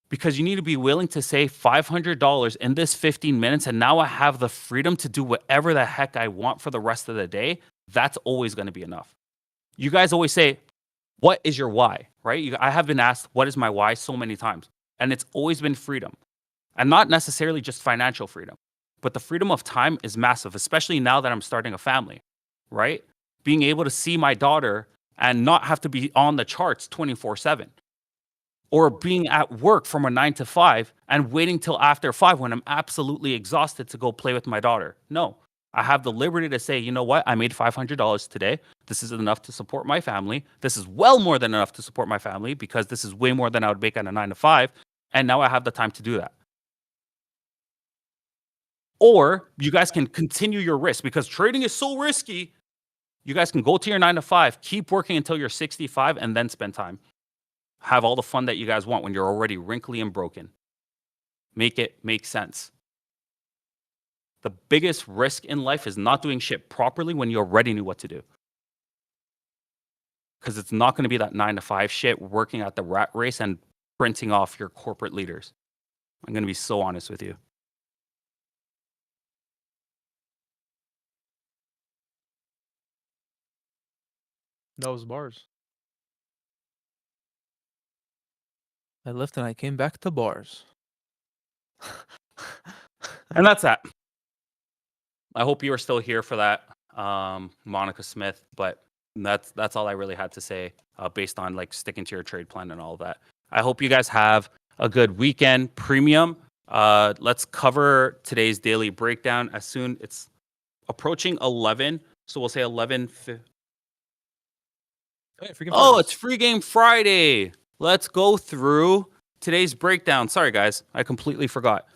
Because you need to be willing to say $500 in this 15 minutes, and now I have the freedom to do whatever the heck I want for the rest of the day. That's always going to be enough. You guys always say, what is your why, right? I have been asked, what is my why so many times? And it's always been freedom. And not necessarily just financial freedom, but the freedom of time is massive, especially now that I'm starting a family, right? Being able to see my daughter and not have to be on the charts 24/7. Or being at work from a 9 to 5 and waiting till after 5 when I'm absolutely exhausted to go play with my daughter. No, I have the liberty to say, you know what? I made $500 today. This is enough to support my family. This is well more than enough to support my family because this is way more than I would make at a 9 to 5. And now I have the time to do that. Or you guys can continue your risk because trading is so risky. You guys can go to your 9 to 5, keep working until you're 65 and then spend time. Have all the fun that you guys want when you're already wrinkly and broken. Make it make sense. The biggest risk in life is not doing shit properly when you already knew what to do. Because it's not going to be that 9 to 5 shit working at the rat race and printing off your corporate leaders. I'm going to be so honest with you. That was bars. I left and I came back to bars. And that's that. I hope you are still here for that, Monica Smith. But that's all I really had to say based on like sticking to your trade plan and all of that. I hope you guys have a good weekend. Premium. Let's cover today's daily breakdown as soon it's approaching 11. So we'll say 11. Oh, it's Free Game Friday. Let's go through today's breakdown. Sorry, guys. I completely forgot.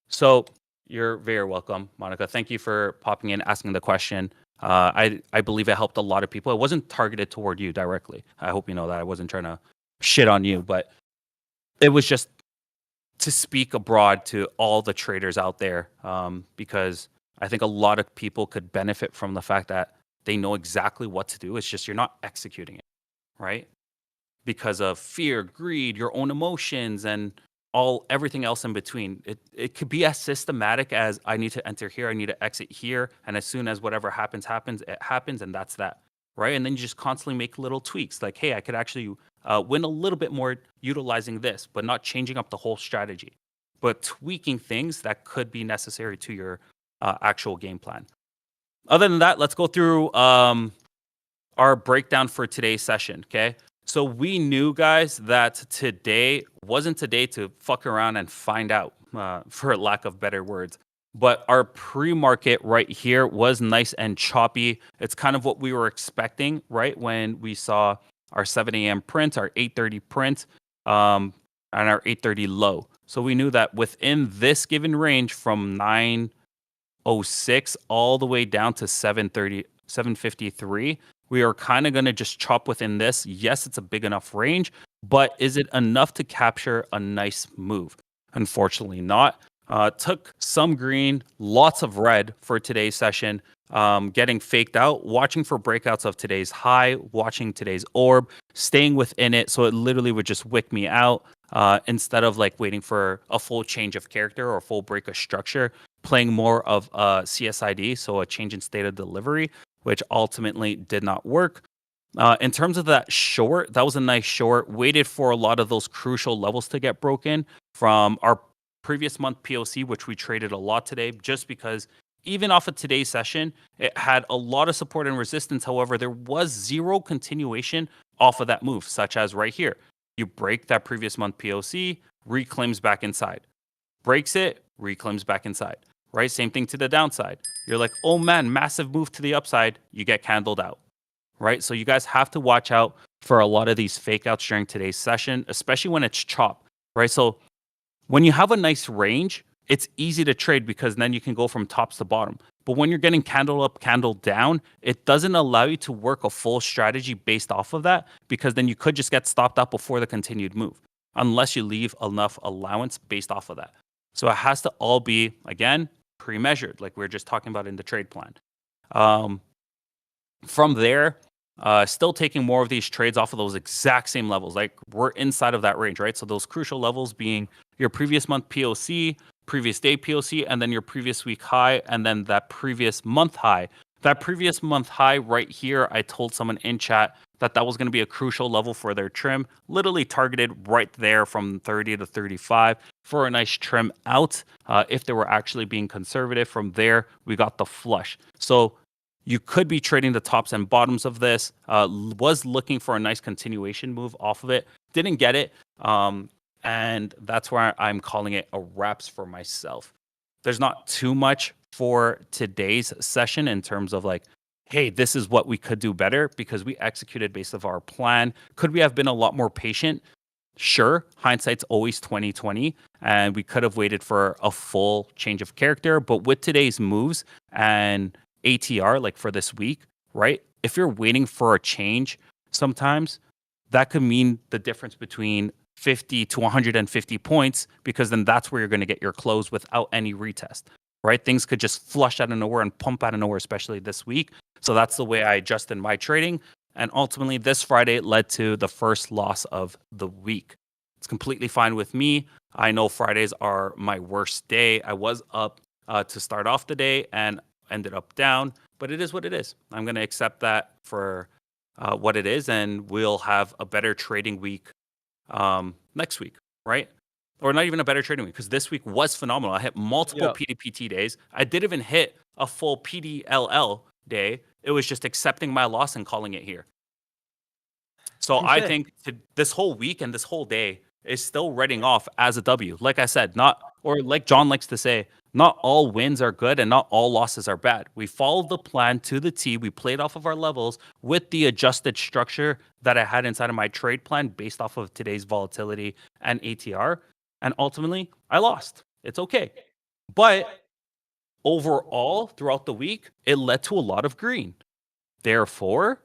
So you're very welcome, Monica. Thank you for popping in, asking the question. I believe it helped a lot of people. It wasn't targeted toward you directly. I hope you know that. I wasn't trying to shit on you, but it was just to speak abroad to all the traders out there because I think a lot of people could benefit from the fact that they know exactly what to do. It's just you're not executing it, right? Because of fear, greed, your own emotions, and everything else in between. It could be as systematic as I need to enter here, I need to exit here, and as soon as whatever happens, it happens, and that's that, right? And then you just constantly make little tweaks, like, hey, I could actually win a little bit more utilizing this, but not changing up the whole strategy, but tweaking things that could be necessary to your actual game plan. Other than that, let's go through our breakdown for today's session, okay? So we knew, guys, that today wasn't today to fuck around and find out, for lack of better words. but our pre-market right here was nice and choppy. It's kind of what we were expecting, right? When we saw our 7 a.m. print, our 8:30 print, and our 8:30 low. So we knew that within this given range from 9:06 all the way down to 7:30, 7:53, we are kind of going to just chop within this. Yes, it's a big enough range, but is it enough to capture a nice move? Unfortunately not. Took some green, lots of red for today's session, getting faked out, watching for breakouts of today's high, watching today's orb, staying within it. So it literally would just wick me out instead of like waiting for a full change of character or full break of structure, playing more of a CSID, so a change in state of delivery, which ultimately did not work. In terms of that short, that was a nice short. Waited for a lot of those crucial levels to get broken from our previous month POC, which we traded a lot today, just because even off of today's session, it had a lot of support and resistance. However, there was zero continuation off of that move, such as right here. You break that previous month POC, reclaims back inside. Breaks it, reclaims back inside. Right? Same thing to the downside. You're like, oh man, massive move to the upside. You get candled out. Right? So you guys have to watch out for a lot of these fake outs during today's session, especially when it's chop. Right? So when you have a nice range, it's easy to trade because then you can go from tops to bottom. But when you're getting candle up, candle down, it doesn't allow you to work a full strategy based off of that, because then you could just get stopped out before the continued move, unless you leave enough allowance based off of that. So it has to all be, again, pre-measured, like we were just talking about in the trade plan. From there, still taking more of these trades off of those exact same levels. Like we're inside of that range, right? So those crucial levels being your previous month POC, previous day POC, and then your previous week high, and then that previous month high. That previous month high right here, I told someone in chat that that was going to be a crucial level for their trim, literally targeted right there from 30 to 35 for a nice trim out. If they were actually being conservative, from there, we got the flush. So you could be trading the tops and bottoms of this. Was looking for a nice continuation move off of it. Didn't get it. And that's where I'm calling it a wraps for myself. There's not too much for today's session in terms of like, hey, this is what we could do better, because we executed based off our plan. Could we have been a lot more patient? Sure, hindsight's always 20/20, and we could have waited for a full change of character. But with today's moves and ATR, like for this week, right? If you're waiting for a change, sometimes that could mean the difference between 50 to 150 points, because then that's where you're going to get your close without any retest, right? Things could just flush out of nowhere and pump out of nowhere, especially this week. So that's the way I adjusted my trading. And ultimately, this Friday led to the first loss of the week. It's completely fine with me. I know Fridays are my worst day. I was up to start off the day and ended up down, but it is what it is. I'm going to accept that for what it is, and we'll have a better trading week next week, right? Or not even a better trading week, because this week was phenomenal. I hit multiple PDPT days. I didn't even hit a full PDLL day. It was just accepting my loss and calling it here. So I think this whole week and this whole day is still reading off as a W. Like I said, or like John likes to say, not all wins are good and not all losses are bad. We followed the plan to the T. We played off of our levels with the adjusted structure that I had inside of my trade plan based off of today's volatility and ATR. And ultimately, I lost. It's okay. But overall, throughout the week, it led to a lot of green. Therefore,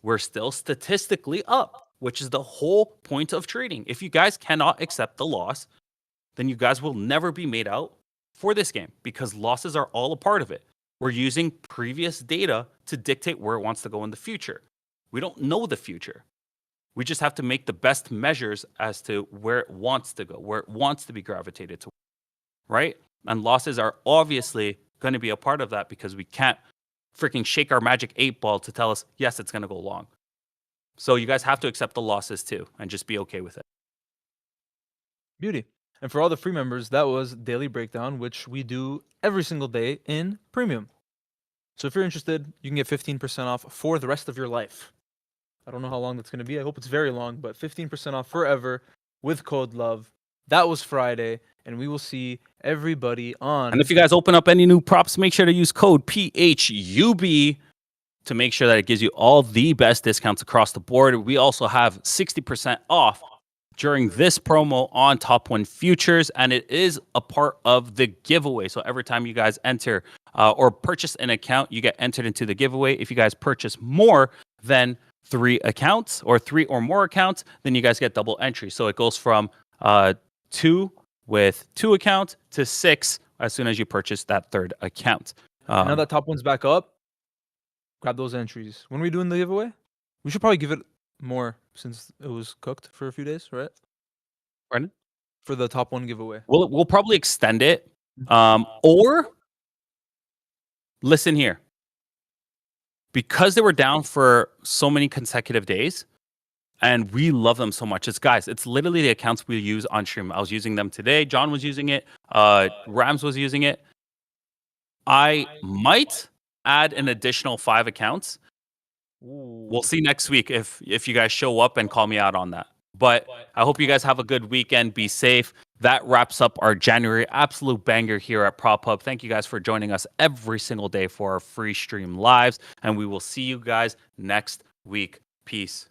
we're still statistically up, which is the whole point of trading. If you guys cannot accept the loss, then you guys will never be made out for this game, because losses are all a part of it. We're using previous data to dictate where it wants to go in the future. We don't know the future. We just have to make the best measures as to where it wants to go, where it wants to be gravitated to, right? And losses are obviously going to be a part of that, because we can't freaking shake our magic 8-ball to tell us, yes, it's going to go long. So you guys have to accept the losses too and just be okay with it. Beauty. And for all the free members, that was Daily Breakdown, which we do every single day in Premium. So if you're interested, you can get 15% off for the rest of your life. I don't know how long that's going to be. I hope it's very long, but 15% off forever with code LOVE. That was Friday. and we will see everybody on. And if you guys open up any new props, make sure to use code PHUB to make sure that it gives you all the best discounts across the board. We also have 60% off during this promo on Top 1 Futures, and it is a part of the giveaway. So every time you guys enter or purchase an account, you get entered into the giveaway. If you guys purchase more than 3 accounts or 3 or more accounts, then you guys get double entry. So it goes from 2 with 2 accounts to 6 as soon as you purchase that 3rd account. Now that Top 1's back up, grab those entries. When are we doing the giveaway? We should probably give it more since it was cooked for a few days, right? Brendan? For the Top 1 giveaway. We'll probably extend it. Or listen here. Because they were down for so many consecutive days, and we love them so much. It's literally the accounts we use on stream. I was using them today. John was using it. Rams was using it. I might add an additional 5 accounts. We'll see next week if you guys show up and call me out on that. But I hope you guys have a good weekend. Be safe. That wraps up our January absolute banger here at Prophub. Thank you guys for joining us every single day for our free stream lives. And we will see you guys next week. Peace.